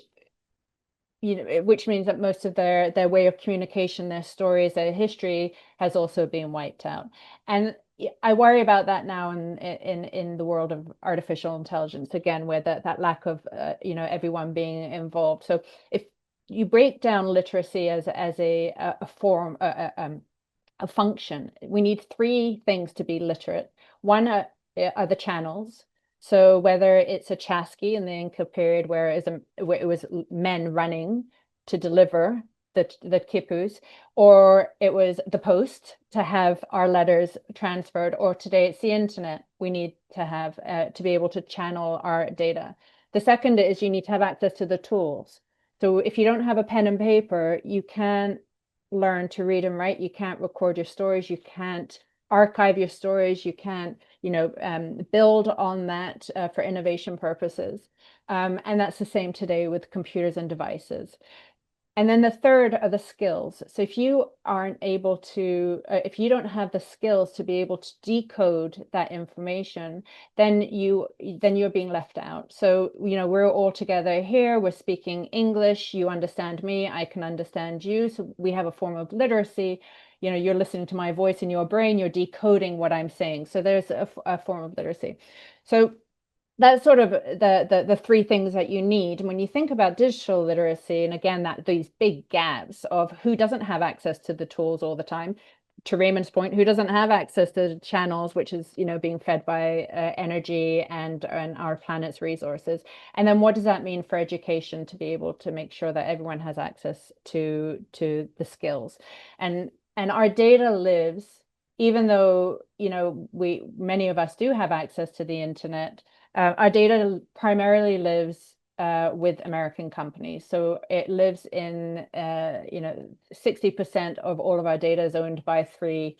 means that most of their way of communication, their stories, their history has also been wiped out. And I worry about that now in the world of artificial intelligence, again, where that lack of everyone being involved. So if you break down literacy as a form, a function, we need three things to be literate. One are the channels. So whether it's a chasqui in the Inca period, where it was men running to deliver the quipus, or it was the post to have our letters transferred, or today it's the internet. We need to have to be able to channel our data. The second is you need to have access to the tools. So if you don't have a pen and paper, you can't learn to read and write. You can't record your stories. You can't archive your stories. You can't build on that for innovation purposes. And that's the same today with computers and devices. And then the third are the skills. So if you aren't able to, if you don't have the skills to be able to decode that information, then you're being left out. So, we're all together here, we're speaking English, you understand me, I can understand you. So we have a form of literacy. You're listening to my voice in your brain, you're decoding what I'm saying. So there's a form of literacy. So that's sort of the three things that you need. And when you think about digital literacy, and again, these big gaps of who doesn't have access to the tools all the time, to Raymond's point, who doesn't have access to the channels, which is being fed by energy and our planet's resources. And then what does that mean for education to be able to make sure that everyone has access to the skills? And our data lives, even though many of us do have access to the internet. Our data primarily lives with American companies. So it lives in, 60% of all of our data is owned by three,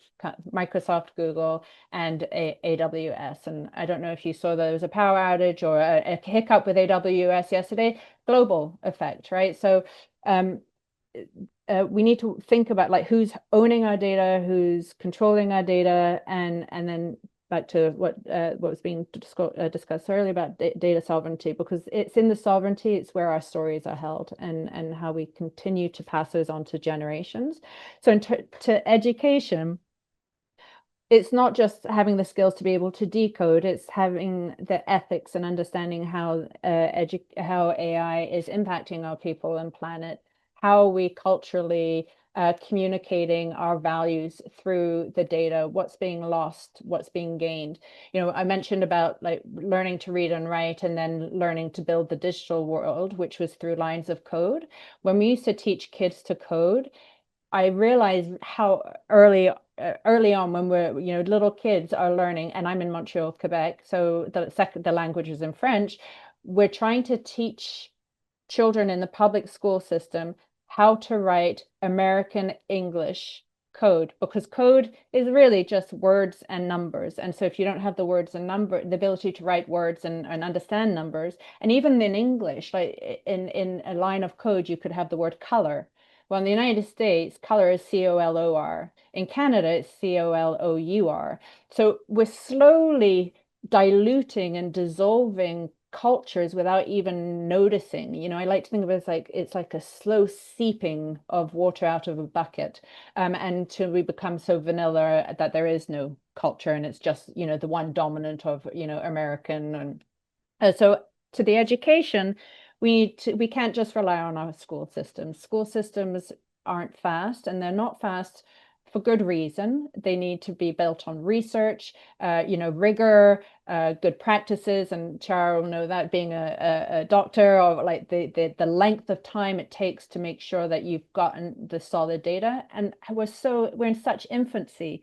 Microsoft, Google, and AWS. And I don't know if you saw there was a power outage or a hiccup with AWS yesterday, global effect, right? So we need to think about like who's owning our data, who's controlling our data, and then back to what was being discussed earlier about data sovereignty, because it's in the sovereignty, it's where our stories are held, and how we continue to pass those on to generations. So to education, it's not just having the skills to be able to decode, it's having the ethics and understanding how AI is impacting our people and planet, how we culturally communicating our values through the data, what's being lost, what's being gained. I mentioned about like learning to read and write and then learning to build the digital world, which was through lines of code. When we used to teach kids to code, I realized how early on, when we're little kids are learning, and I'm in Montreal, Quebec, so the language is in French. We're trying to teach children in the public school system how to write American English code, because code is really just words and numbers. And so if you don't have the words and the ability to write words and understand numbers, and even in English, like in a line of code, you could have the word color. Well, in the United States, color is COLOR. In Canada, it's COLOUR. So we're slowly diluting and dissolving cultures without even noticing. I like to think of it as it's like a slow seeping of water out of a bucket, until we become so vanilla that there is no culture, and it's just the one dominant of American. And so to the education, we can't just rely on our school systems. School systems aren't fast, and they're not fast for good reason. They need to be built on research, rigor, good practices. And Chara will know that, being a doctor, or like the length of time it takes to make sure that you've gotten the solid data. And we're in such infancy,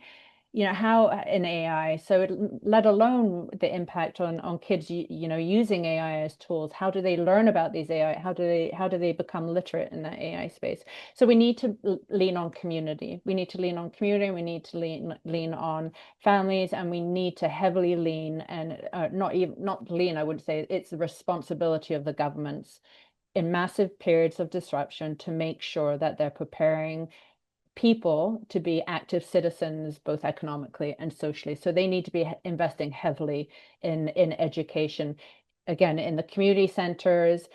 how in AI, so let alone the impact on kids, using AI as tools. How do they learn about these AI? How do they become literate in that AI space? So we need to lean on community. We need to lean on community. We need to lean on families, and we need to heavily lean, and not lean, I would say it's the responsibility of the governments in massive periods of disruption to make sure that they're preparing people to be active citizens, both economically and socially. So they need to be investing heavily in education, again, in the community centers,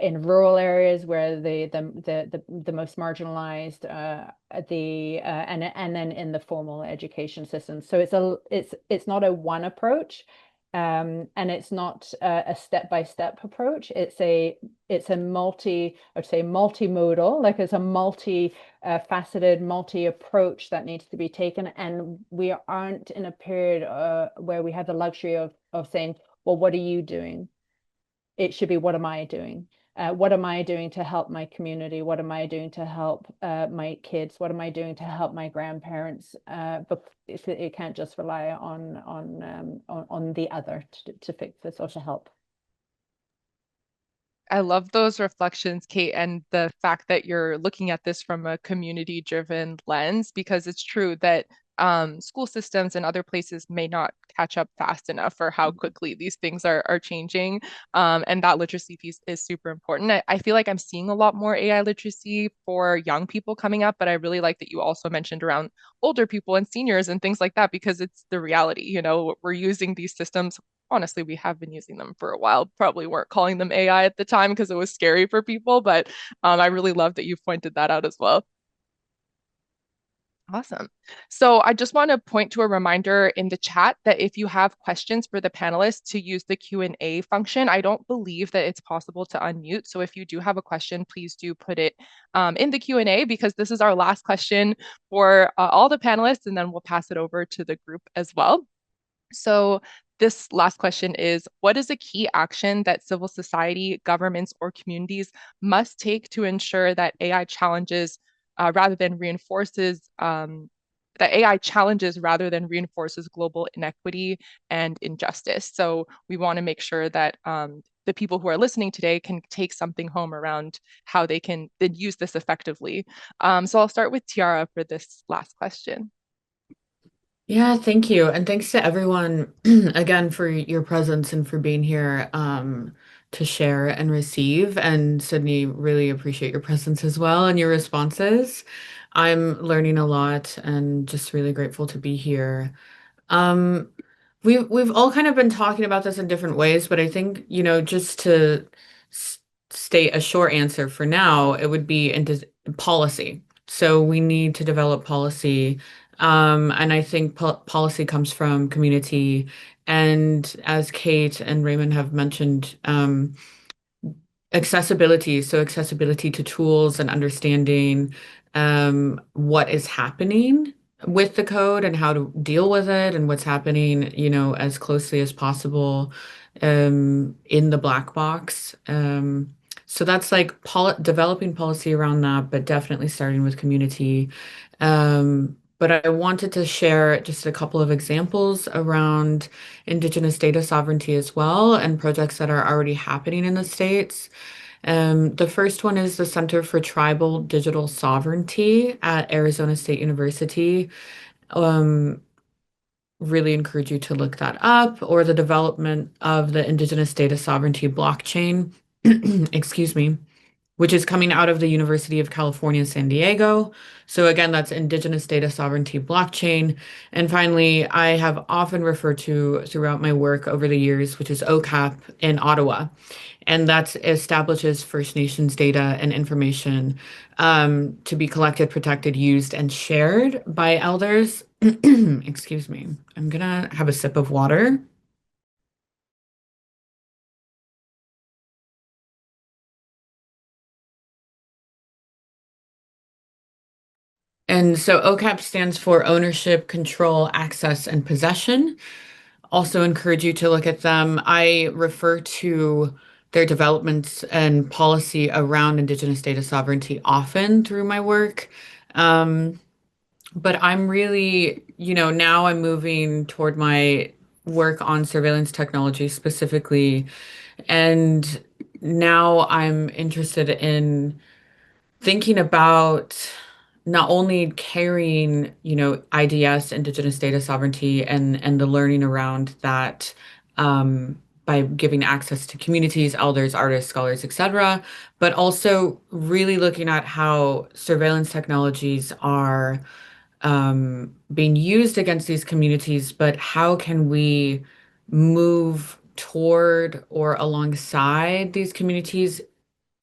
in rural areas where the most marginalized, and then in the formal education system. So it's not a one approach. And it's not a step-by-step approach. It's a multimodal, like it's a multi-faceted, multi-approach that needs to be taken. And we aren't in a period where we have the luxury of saying, well, what are you doing? It should be, what am I doing? What am I doing to help my community? What am I doing to help my kids? What am I doing to help my grandparents? But it can't just rely on the other to fix this or to help. I love those reflections, Kate, and the fact that you're looking at this from a community-driven lens, because it's true that school systems and other places may not catch up fast enough for how quickly these things are changing. And that literacy piece is super important. I feel like I'm seeing a lot more AI literacy for young people coming up, but I really like that you also mentioned around older people and seniors and things like that, because it's the reality. We're using these systems. Honestly, we have been using them for a while. Probably weren't calling them AI at the time because it was scary for people, but I really love that you've pointed that out as well. Awesome. So I just want to point to a reminder in the chat that if you have questions for the panelists, to use the Q&A function. I don't believe that it's possible to unmute. So if you do have a question, please do put it in the Q&A, because this is our last question for all the panelists, and then we'll pass it over to the group as well. So this last question is, what is a key action that civil society, governments, or communities must take to ensure that AI challenges rather than reinforces global inequity and injustice? So we want to make sure that the people who are listening today can take something home around how they can then use this effectively. So I'll start with Tiara for this last question. Yeah, thank you. And thanks to everyone again for your presence and for being here to share and receive. And Sydney, really appreciate your presence as well and your responses. I'm learning a lot and just really grateful to be here. Um, we've all kind of been talking about this in different ways, but I think, just to s state a short answer for now, it would be into policy. So we need to develop policy. And I think policy comes from community. And as Kate and Raymond have mentioned, accessibility, so accessibility to tools and understanding what is happening with the code and how to deal with it and what's happening, as closely as possible in the black box. So that's like developing policy around that, but definitely starting with community. But I wanted to share just a couple of examples around Indigenous data sovereignty as well and projects that are already happening in the States. The first one is the Center for Tribal Digital Sovereignty at Arizona State University. Um, really encourage you to look that up, or the development of the Indigenous Data Sovereignty blockchain, excuse me, which is coming out of the University of California, San Diego. So again, that's Indigenous Data Sovereignty Blockchain. And finally, I have often referred to throughout my work over the years, which is OCAP in Ottawa. And that establishes First Nations data and information to be collected, protected, used, and shared by elders. Excuse me. I'm gonna have a sip of water. And so OCAP stands for Ownership, Control, Access, and Possession. Also encourage you to look at them. I refer to their developments and policy around Indigenous data sovereignty often through my work. But I'm really, now I'm moving toward my work on surveillance technology specifically. And now I'm interested in thinking about not only carrying, IDS, Indigenous data sovereignty, and the learning around that by giving access to communities, elders, artists, scholars, etc., but also really looking at how surveillance technologies are being used against these communities, but how can we move toward or alongside these communities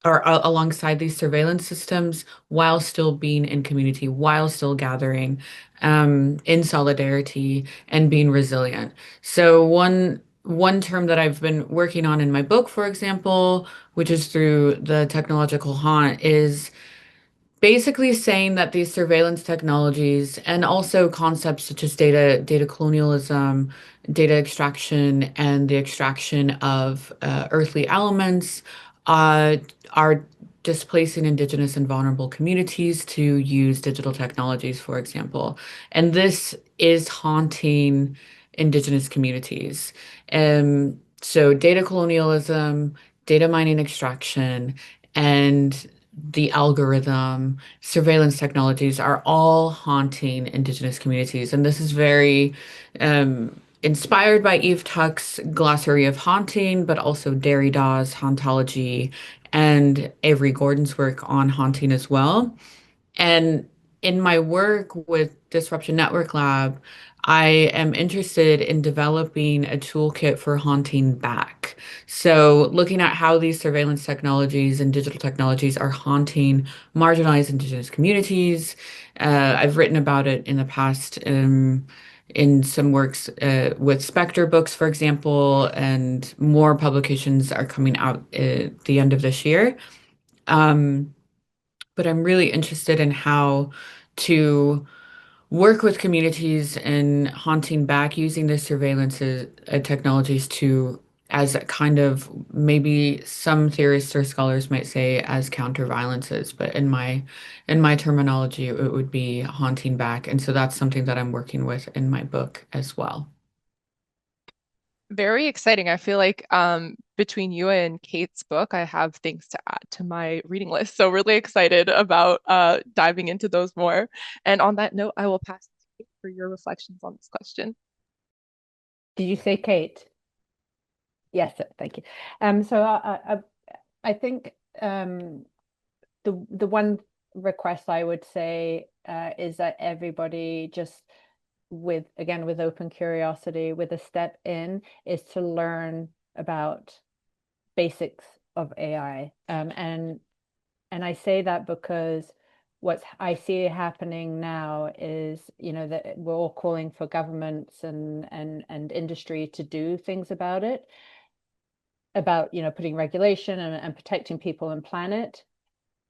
or alongside these surveillance systems while still being in community, while still gathering in solidarity and being resilient. So one term that I've been working on in my book, for example, which is through the technological haunt, is basically saying that these surveillance technologies and also concepts such as data colonialism, data extraction, and the extraction of earthly elements uh, are displacing indigenous and vulnerable communities to use digital technologies, for example. And this is haunting indigenous communities. So data colonialism, data mining extraction, and the algorithm, surveillance technologies are all haunting indigenous communities. And this is very inspired by Eve Tuck's Glossary of Haunting, but also Derrida's Hauntology and Avery Gordon's work on haunting as well. And in my work with Disruption Network Lab, I am interested in developing a toolkit for haunting back. So, looking at how these surveillance technologies and digital technologies are haunting marginalized Indigenous communities. I've written about it in the past in some works with Spectre books, for example, and more publications are coming out at the end of this year. Um, but I'm really interested in how to work with communities in haunting back using the surveillance technologies to as a kind of maybe some theorists or scholars might say as counter violences, but in my terminology it would be haunting back, and so that's something that I'm working with in my book as well. Very exciting. I feel like between you and Kate's book, I have things to add to my reading list. So really excited about diving into those more. And on that note, I will pass it to Kate for your reflections on this question. Did you say Kate? Yes, thank you. So I think the one request I would say is that everybody just with open curiosity, with a step in, is to learn about basics of AI. And I say that because what I see happening now is, that we're all calling for governments and industry to do things about it, about, putting regulation and protecting people and planet.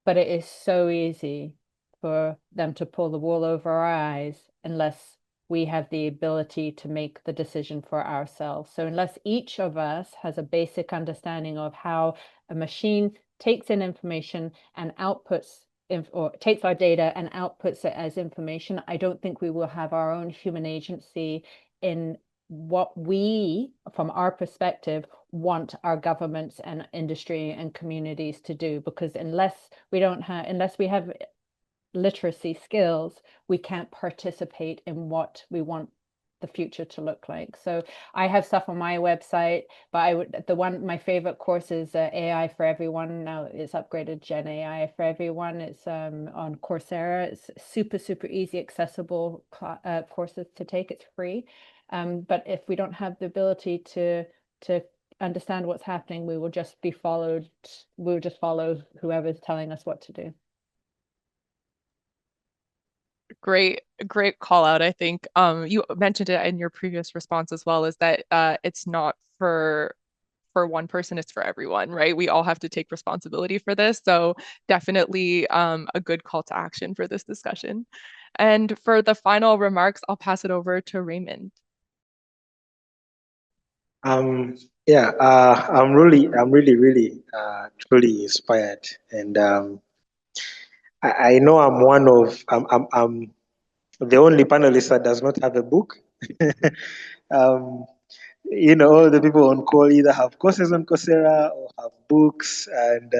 But it is so easy for them to pull the wool over our eyes unless we have the ability to make the decision for ourselves. So unless each of us has a basic understanding of how a machine takes in information and outputs or takes our data and outputs it as information, I don't think we will have our own human agency in what we, from our perspective, want our governments and industry and communities to do. Because unless we have literacy skills, we can't participate in what we want the future to look like. So I have stuff on my website, but my favorite course is AI for Everyone. Now it's upgraded Gen AI for Everyone. It's on Coursera. It's super easy, accessible courses to take. It's free. But if we don't have the ability to understand what's happening, we will just follow whoever's telling us what to do. Great call out. I think you mentioned it in your previous response as well, is that it's not for one person, it's for everyone, right? We all have to take responsibility for this. So definitely a good call to action for this discussion. And for the final remarks, I'll pass it over to Raymond. Yeah, I'm really truly inspired, and I know I'm the only panelist that does not have a book. All the people on call either have courses on Coursera or have books, and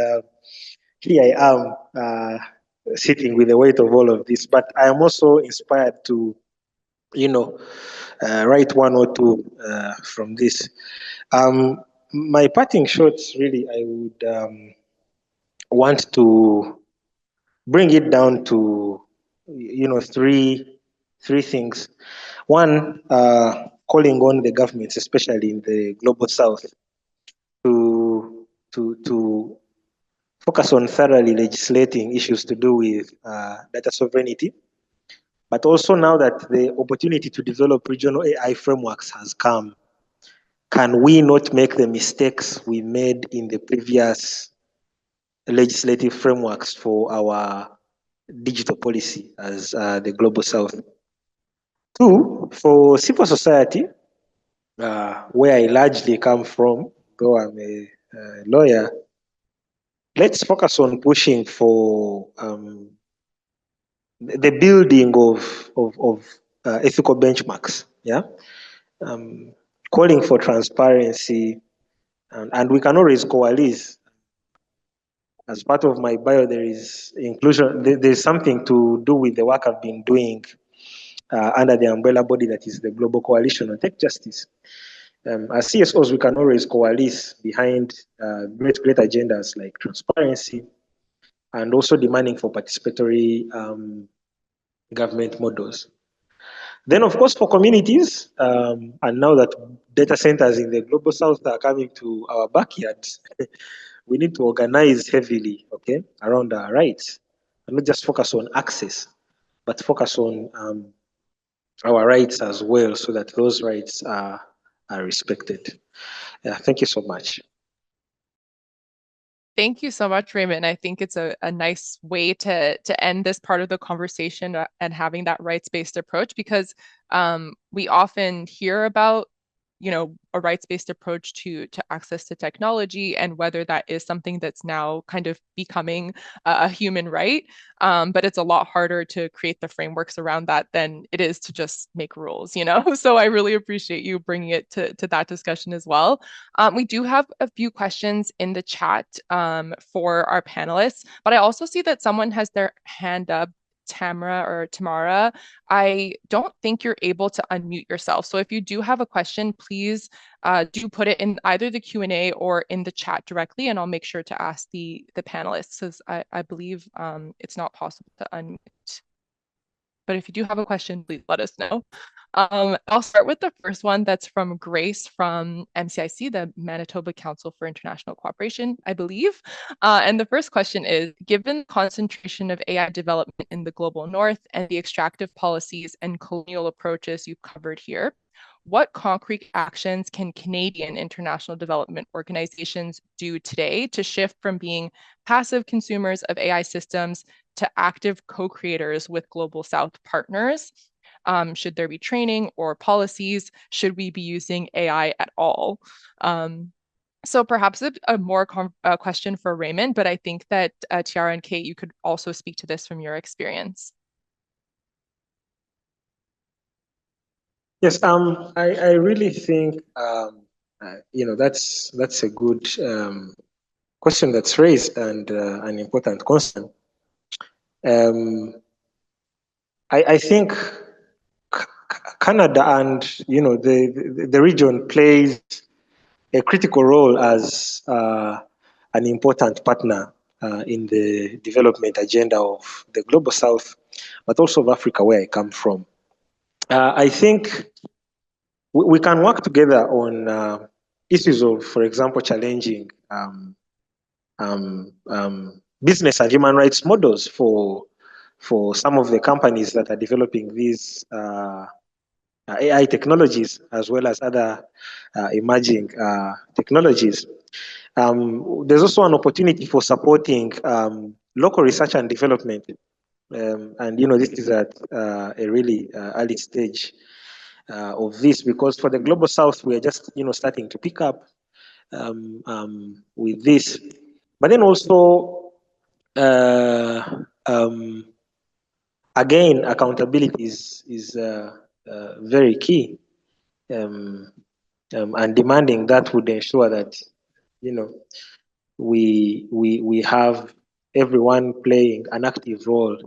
here I am sitting with the weight of all of this. But I am also inspired to, write one or two from this. My parting shots, really, I would want to bring it down to, three things. One, calling on the governments, especially in the global south, to focus on thoroughly legislating issues to do with data sovereignty. But also, now that the opportunity to develop regional AI frameworks has come, can we not make the mistakes we made in the previous legislative frameworks for our digital policy as the global south? Two, for civil society, where I largely come from, though I'm a lawyer, let's focus on pushing for the building of ethical benchmarks, yeah? Calling for transparency, and we can always coalesce. As part of my bio, there is inclusion. There's something to do with the work I've been doing under the umbrella body that is the Global Coalition on Tech Justice. As CSOs, we can always coalesce behind great agendas like transparency and also demanding for participatory government models. Then, of course, for communities, and now that data centers in the global south are coming to our backyards, we need to organize heavily, okay, around our rights, and not just focus on access, but focus on our rights as well, so that those rights are respected. Yeah, thank you so much. Thank you so much, Raymond. I think it's a nice way to end this part of the conversation and having that rights-based approach, because we often hear about a rights-based approach to access to technology, and whether that is something that's now kind of becoming a human right. But it's a lot harder to create the frameworks around that than it is to just make rules, So I really appreciate you bringing it to that discussion as well. We do have a few questions in the chat for our panelists, but I also see that someone has their hand up. Tamara, I don't think you're able to unmute yourself. So if you do have a question, please do put it in either the Q&A or in the chat directly, and I'll make sure to ask the panelists, because I believe it's not possible to unmute. But if you do have a question, please let us know. I'll start with the first one that's from Grace from MCIC, the Manitoba Council for International Cooperation, I believe. And the first question is, given the concentration of AI development in the global north and the extractive policies and colonial approaches you've covered here, what concrete actions can Canadian international development organizations do today to shift from being passive consumers of AI systems to active co-creators with Global South partners? Should there be training or policies? Should we be using AI at all? So perhaps a more question for Raymond, but I think that Tiara and Kate, you could also speak to this from your experience. Yes, I really think that's a good question that's raised, and an important concern. I think Canada and the region plays a critical role as an important partner in the development agenda of the Global South, but also of Africa, where I come from. I think we can work together on issues of, for example, challenging business and human rights models for some of the companies that are developing these AI technologies, as well as other emerging technologies. There's also an opportunity for supporting local research and development. And this is at a really early stage of this, because for the Global South, we are just starting to pick up with this. But then also, again, accountability is very key, and demanding that would ensure that we have everyone playing an active role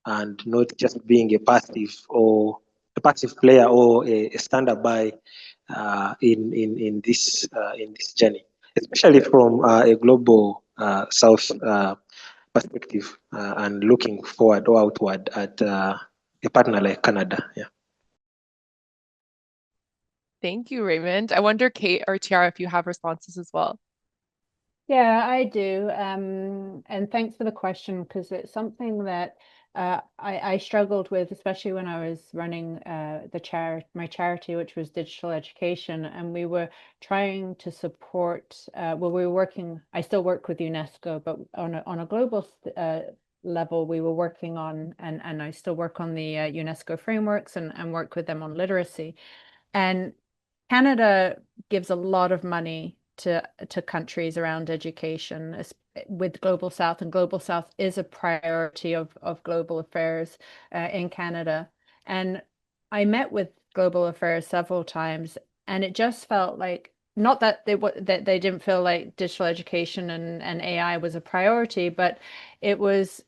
and not just being a passive player or a stand-by in this journey, especially from a global South perspective, and looking forward or outward at a partner like Canada. Yeah. Thank you, Raymond. I wonder, Kate or Tiara, if you have responses as well. Yeah, I do. And thanks for the question, because it's something that I struggled with, especially when I was running my charity, which was digital education, and we were trying to support. I still work with UNESCO, but on a global level, we were working on, and I still work on the UNESCO frameworks and work with them on literacy. And Canada gives a lot of money to countries around education with Global South, and Global South is a priority of global affairs in Canada. And I met with Global Affairs several times, and it just felt like, not that they didn't feel like digital education and AI was a priority, but there's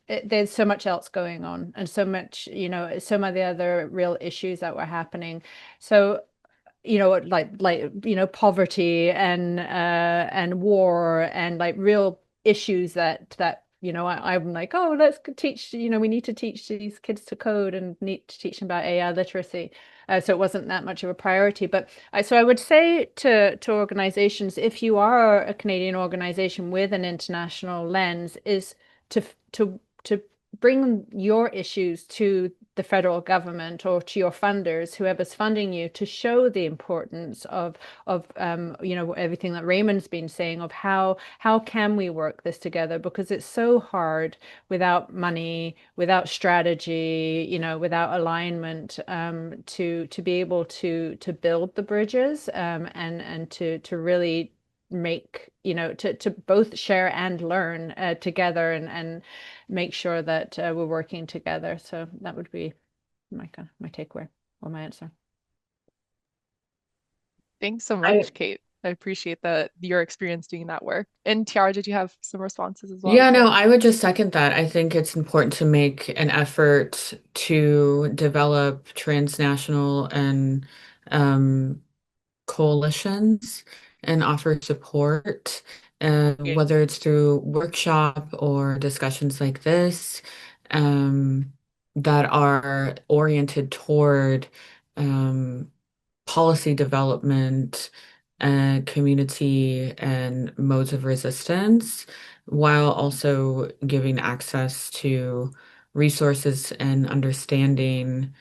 so much else going on, and so much, some of the other real issues that were happening. So poverty and war and like real issues that I'm like, oh, let's teach, we need to teach these kids to code and need to teach them about AI literacy. So it wasn't that much of a priority. But I would say to organizations, if you are a Canadian organization with an international lens, is to bring your issues to the federal government or to your funders, whoever's funding you, to show the importance of everything that Raymond's been saying of how can we work this together, because it's so hard without money, without strategy, without alignment, to be able to build the bridges, and to really make, to both share and learn together, and make sure that we're working together. So that would be my takeaway or my answer. Thanks so much, Kate. I appreciate your experience doing that work. And Tiara, did you have some responses as well? Yeah, no, I would just second that. I think it's important to make an effort to develop transnational and coalitions and offer support, whether it's through workshop or discussions like this, that are oriented toward policy development and community and modes of resistance, while also giving access to resources and understanding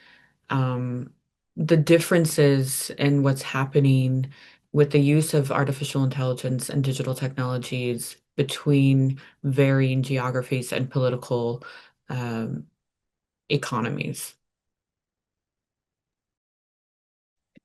the differences in what's happening with the use of artificial intelligence and digital technologies between varying geographies and political economies.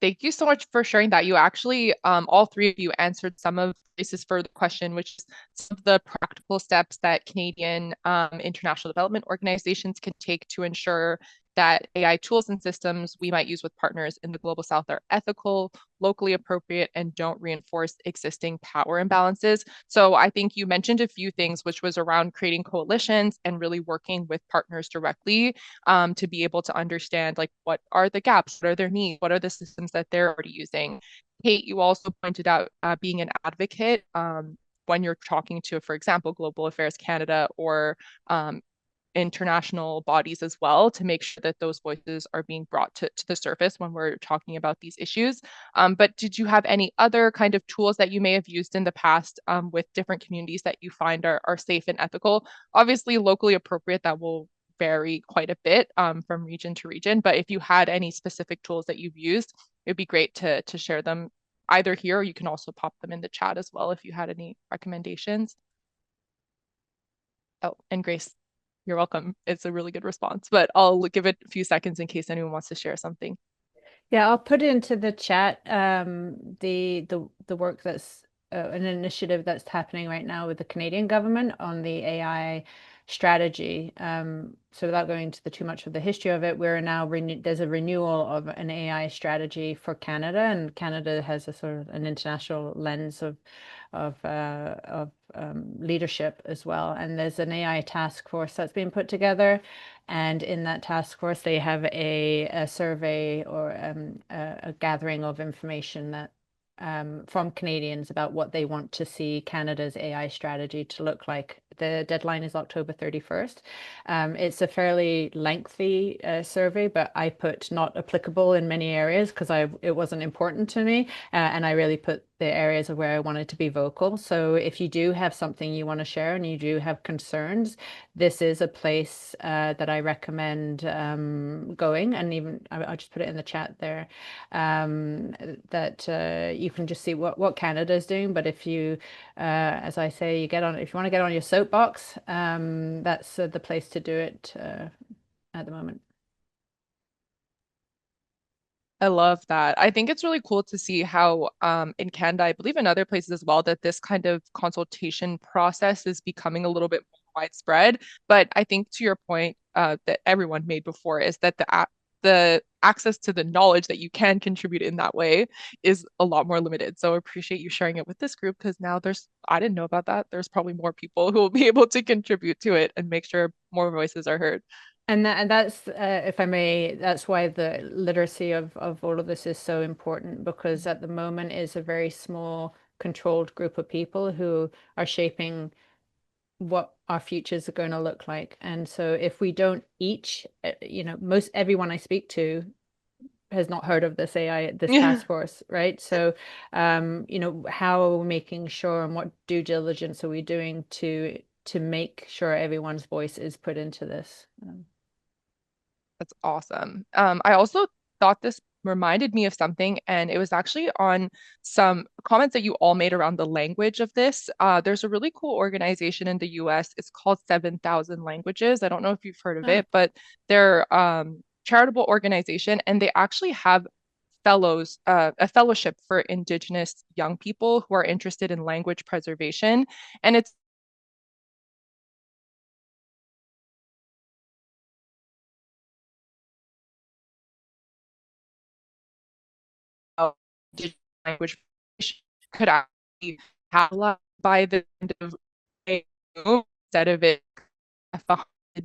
Thank you so much for sharing that. You actually, all three of you answered some of Grace's further question, which is some of the practical steps that Canadian international development organizations can take to ensure that AI tools and systems we might use with partners in the Global South are ethical, locally appropriate, and don't reinforce existing power imbalances. So I think you mentioned a few things, which was around creating coalitions and really working with partners directly, to be able to understand, like, what are the gaps, what are their needs, what are the systems that they're already using. Kate, you also pointed out being an advocate when you're talking to, for example, Global Affairs Canada or international bodies as well, to make sure that those voices are being brought to the surface when we're talking about these issues. But did you have any other kind of tools that you may have used in the past with different communities that you find are safe and ethical? Obviously, locally appropriate, that will vary quite a bit from region to region. But if you had any specific tools that you've used, it'd be great to share them either here, or you can also pop them in the chat as well if you had any recommendations. Oh, and Grace, you're welcome. It's a really good response, but I'll give it a few seconds in case anyone wants to share something. Yeah, I'll put into the chat the work that's an initiative that's happening right now with the Canadian government on the AI strategy. So without going into too much of the history of it, we're now there's a renewal of an AI strategy for Canada, and Canada has a sort of an international lens of leadership as well. And there's an AI task force that's been put together. And in that task force, they have a survey or a gathering of information that from Canadians about what they want to see Canada's AI strategy to look like. The deadline is October 31st. It's a fairly lengthy survey, but I put not applicable in many areas because it wasn't important to me, and I really put the areas of where I wanted to be vocal. So if you do have something you want to share and you do have concerns, this is a place that I recommend going. And even I'll just put it in the chat there, that you can just see what Canada is doing. But if you, as I say, if you want to get on your soapbox, that's the place to do it at the moment. I love that. I think it's really cool to see how in Canada, I believe in other places as well, that this kind of consultation process is becoming a little bit more widespread. But I think to your point that everyone made before is that the access to the knowledge that you can contribute in that way is a lot more limited. So I appreciate you sharing it with this group, because now I didn't know about that. There's probably more people who will be able to contribute to it and make sure more voices are heard. And that's, if I may, that's why the literacy of all of this is so important, because at the moment is a very small, controlled group of people who are shaping what our futures are going to look like. And so if we don't each, most everyone I speak to has not heard of this task force, right? So, how are we making sure, and what due diligence are we doing to make sure everyone's voice is put into this? That's awesome. I also thought this reminded me of something, and it was actually on some comments that you all made around the language of this. There's a really cool organization in the US. It's called 7,000 Languages. I don't know if you've heard of it, but they're charitable organization, and they actually have fellows, a fellowship for Indigenous young people who are interested in language preservation. And it's language could actually have by the end of instead of it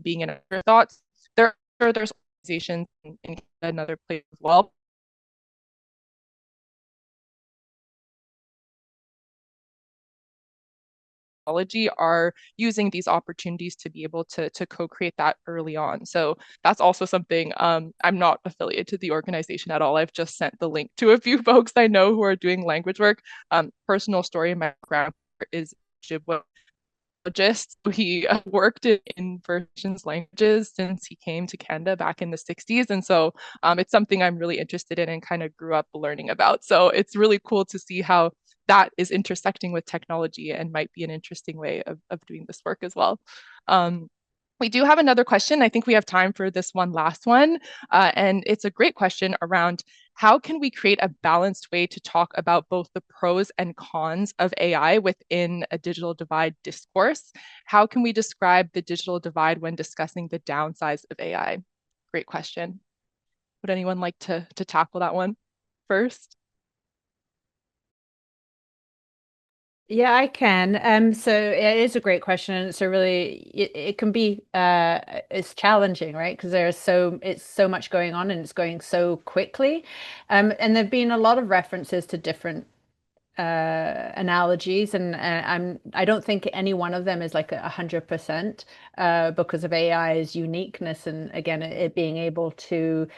being in afterthoughts. There's organizations in another place as well. Are using these opportunities to be able to co-create that early on. So that's also something. I'm not affiliated to the organization at all. I've just sent the link to a few folks I know who are doing language work. Personal story, my grandpa is Ojibwe. He worked in First Nations languages since he came to Canada back in the 60s. And so it's something I'm really interested in and kind of grew up learning about. So it's really cool to see how that is intersecting with technology and might be an interesting way of doing this work as well. We do have another question. I think we have time for this one last one. And it's a great question around how can we create a balanced way to talk about both the pros and cons of AI within a digital divide discourse? How can we describe the digital divide when discussing the downsides of AI? Great question. Would anyone like to tackle that one first? Yeah, I can. So it is a great question. It's a really, it can be, it's challenging, right? Because it's so much going on and it's going so quickly. And there've been a lot of references to different analogies, and I don't think any one of them is like 100% because of AI's uniqueness, and again it being able to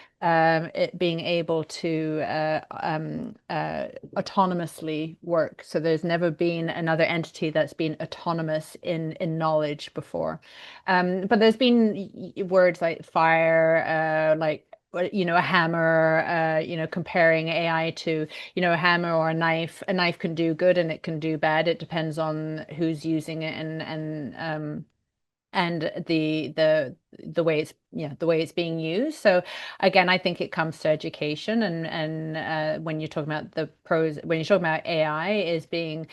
autonomously work. So there's never been another entity that's been autonomous in knowledge before, but there's been words like fire, like a hammer, comparing AI to, a hammer or a knife. A knife can do good and it can do bad. It depends on who's using it and the way it's being used. So again, I think it comes to education, and when you're talking about the pros, when you're talking about AI, is being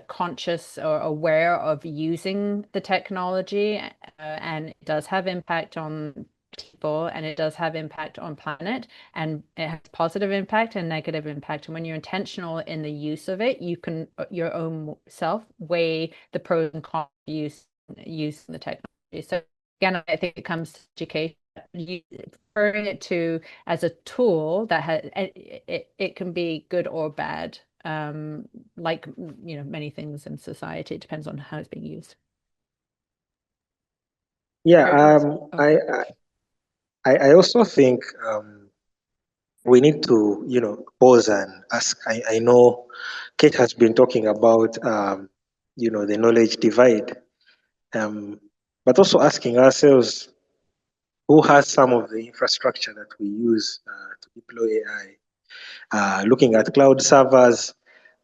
conscious or aware of using the technology, and it does have impact on people and it does have impact on planet, and it has positive impact and negative impact. And when you're intentional in the use of it, you can your own self weigh the pros and cons of use the technology. So again, I think it comes to education, referring it to as a tool that has it can be good or bad, like many things in society. It depends on how it's being used. Yeah, I also think we need to, pause and ask. I know Kate has been talking about, the knowledge divide, but also asking ourselves, who has some of the infrastructure that we use to deploy AI? Looking at cloud servers,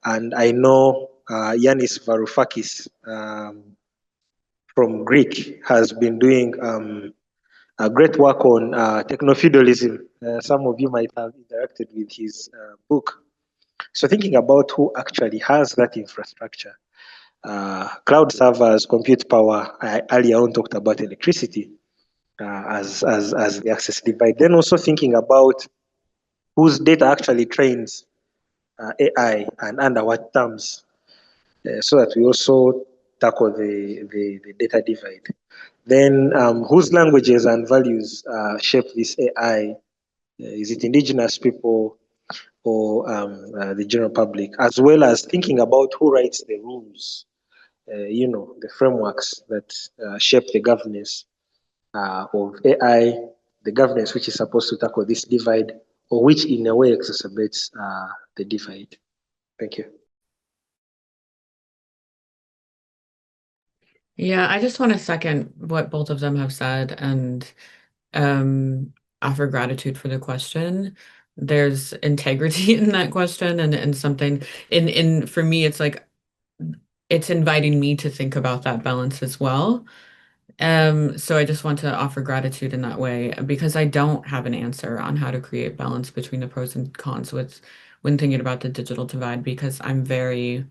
and I know Yanis Varoufakis from Greek has been doing great work on techno-feudalism. Some of you might have interacted with his book. So thinking about who actually has that infrastructure, cloud servers, compute power. I earlier on talked about electricity as the access divide. Then also thinking about whose data actually trains AI and under what terms, so that we also tackle the data divide. Then whose languages and values shape this AI? Is it indigenous people or the general public? As well as thinking about who writes the rules, the frameworks that shape the governance of AI, the governance which is supposed to tackle this divide, or which in a way exacerbates the divide. Thank you. Yeah, I just want to second what both of them have said. And offer gratitude for the question. There's integrity in that question, and something in for me, it's like it's inviting me to think about that balance as well. So I just want to offer gratitude in that way because I don't have an answer on how to create balance between the pros and cons with when thinking about the digital divide because I'm very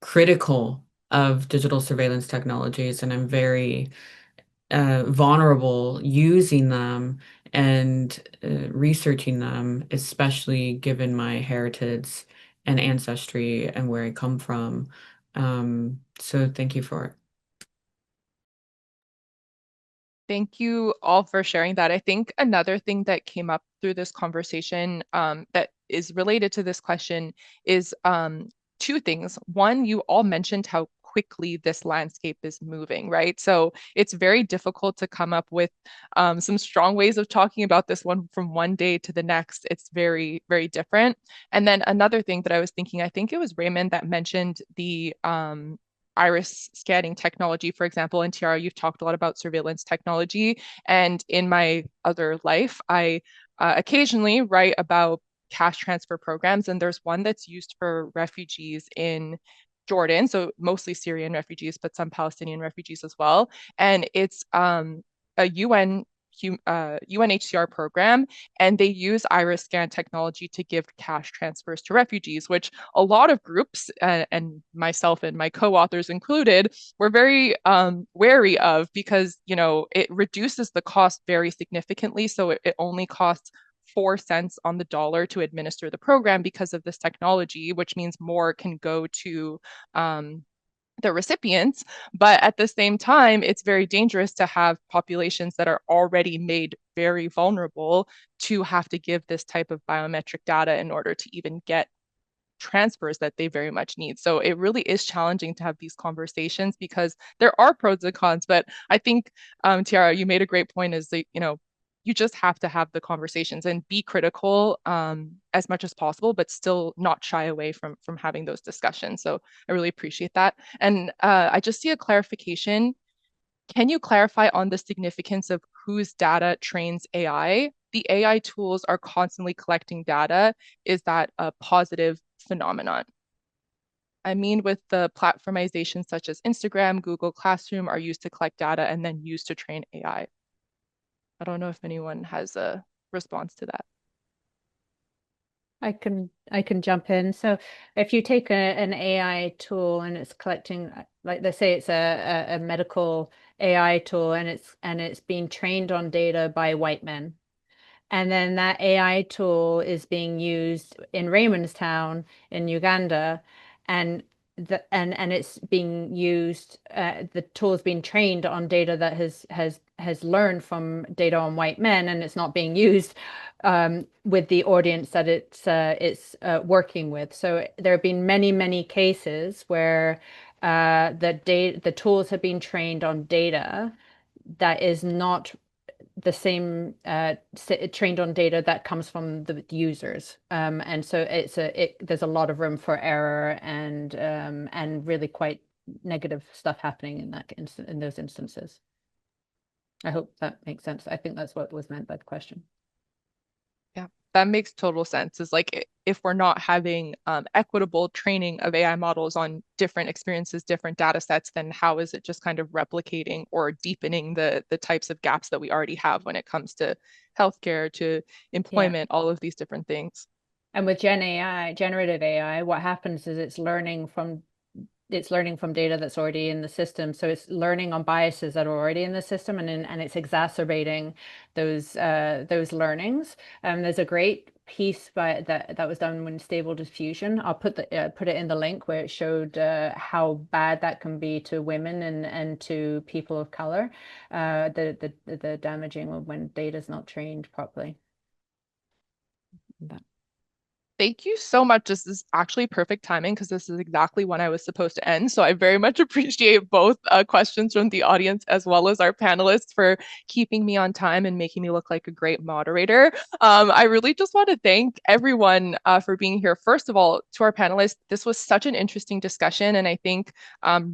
critical of digital surveillance technologies and I'm very vulnerable using them and researching them, especially given my heritage and ancestry and where I come from. So thank you for it. Thank you all for sharing that. I think another thing that came up through this conversation that is related to this question is two things. One, you all mentioned how quickly this landscape is moving, right? So it's very difficult to come up with some strong ways of talking about this one from one day to the next. It's very, very different. And then another thing that I was thinking, I think it was Raymond that mentioned the iris scanning technology, for example. And Tiara, you've talked a lot about surveillance technology. And in my other life, I occasionally write about cash transfer programs. And there's one that's used for refugees in Jordan, so mostly Syrian refugees, but some Palestinian refugees as well. And it's a UNHCR program, and they use iris scan technology to give cash transfers to refugees, which a lot of groups, and myself and my co-authors included, were very wary of because, you know, it reduces the cost very significantly. So it only costs 4 cents on the dollar to administer the program because of this technology, which means more can go to the recipients. But at the same time, it's very dangerous to have populations that are already made very vulnerable to have to give this type of biometric data in order to even get transfers that they very much need. So it really is challenging to have these conversations because there are pros and cons. But I think, Tiara, you made a great point is that, you know, you just have to have the conversations and be critical as much as possible, but still not shy away from having those discussions. So I really appreciate that. And I just see a clarification. Can you clarify on the significance of whose data trains AI? The AI tools are constantly collecting data. Is that a positive phenomenon? I mean, with the platformization such as Instagram, Google Classroom are used to collect data and then used to train AI. I don't know if anyone has a response to that. I can jump in. So if you take an AI tool and it's collecting, like let's say it's a medical AI tool and it's being trained on data by white men. And then that AI tool is being used in Raymondstown in Uganda, and it's being used. The tool is being trained on data that has learned from data on white men, and it's not being used with the audience that it's working with. So there have been many cases where the tools have been trained on data that is not the same trained on data that comes from the users, and so there's a lot of room for error and really quite negative stuff happening in those instances. I hope that makes sense. I think that's what was meant by the question. Yeah, that makes total sense. Is like if we're not having equitable training of AI models on different experiences, different data sets, then how is it just kind of replicating or deepening the types of gaps that we already have when it comes to healthcare, to employment, all of these different things? And with generative AI, what happens is it's learning from data that's already in the system. So it's learning on biases that are already in the system, and it's exacerbating those learnings. There's a great piece that was done when Stable Diffusion. I'll put it in the link where it showed how bad that can be to women and to people of color, the damaging when data is not trained properly. Thank you so much. This is actually perfect timing because this is exactly when I was supposed to end. So I very much appreciate both questions from the audience as well as our panelists for keeping me on time and making me look like a great moderator. I really just want to thank everyone for being here. First of all, to our panelists, this was such an interesting discussion and I think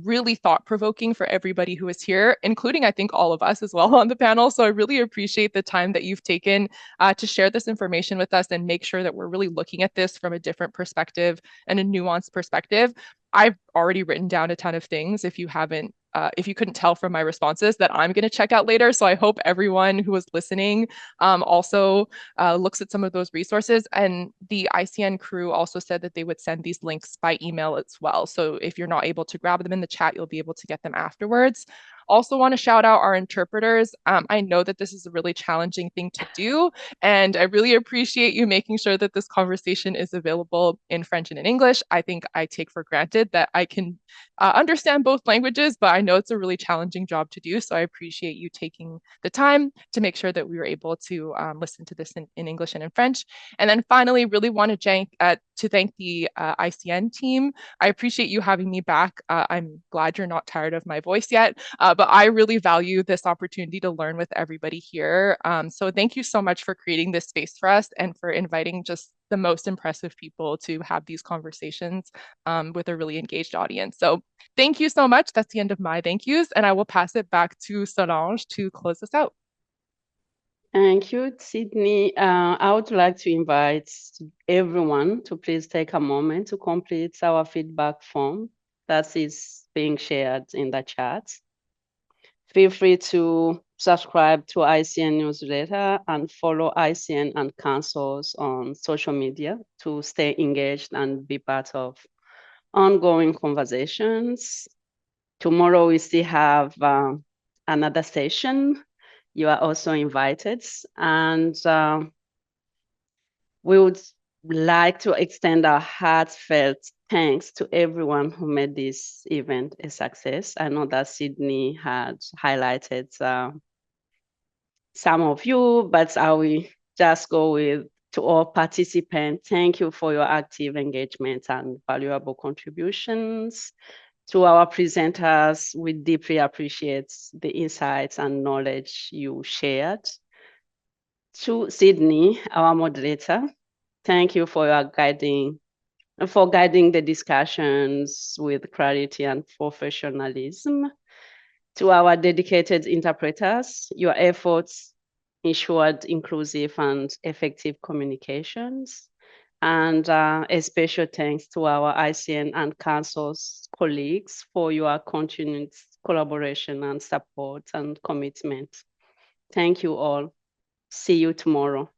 really thought-provoking for everybody who is here, including I think all of us as well on the panel. So I really appreciate the time that you've taken to share this information with us and make sure that we're really looking at this from a different perspective and a nuanced perspective. I've already written down a ton of things if you haven't if you couldn't tell from my responses that I'm going to check out later. So I hope everyone who was listening also looks at some of those resources. And the ICN crew also said that they would send these links by email as well. So if you're not able to grab them in the chat, you'll be able to get them afterwards. Also want to shout out our interpreters. I know that this is a really challenging thing to do, and I really appreciate you making sure that this conversation is available in French and in English. I think I take for granted that I can understand both languages, but I know it's a really challenging job to do. So I appreciate you taking the time to make sure that we were able to listen to this in English and in French. And then finally, really want to thank the ICN team. I appreciate you having me back. I'm glad you're not tired of my voice yet, but I really value this opportunity to learn with everybody here. So thank you so much for creating this space for us and for inviting just the most impressive people to have these conversations with a really engaged audience. So thank you so much. That's the end of my thank yous. And I will pass it back to Solange to close us out. Thank you, Sydney. I would like to invite everyone to please take a moment to complete our feedback form that is being shared in the chat. Feel free to subscribe to ICN newsletter and follow ICN and councils on social media to stay engaged and be part of ongoing conversations. Tomorrow we still have another session. You are also invited, and we would like to extend our heartfelt thanks to everyone who made this event a success. I know that Sydney had highlighted some of you, but I will just go with to all participants. Thank you for your active engagement and valuable contributions. To our presenters, we deeply appreciate the insights and knowledge you shared. To Sydney, our moderator, thank you for guiding the discussions with clarity and professionalism. To our dedicated interpreters, your efforts ensured inclusive and effective communications. And a special thanks to our ICN and Council's colleagues for your continued collaboration and support and commitment. Thank you all. See you tomorrow.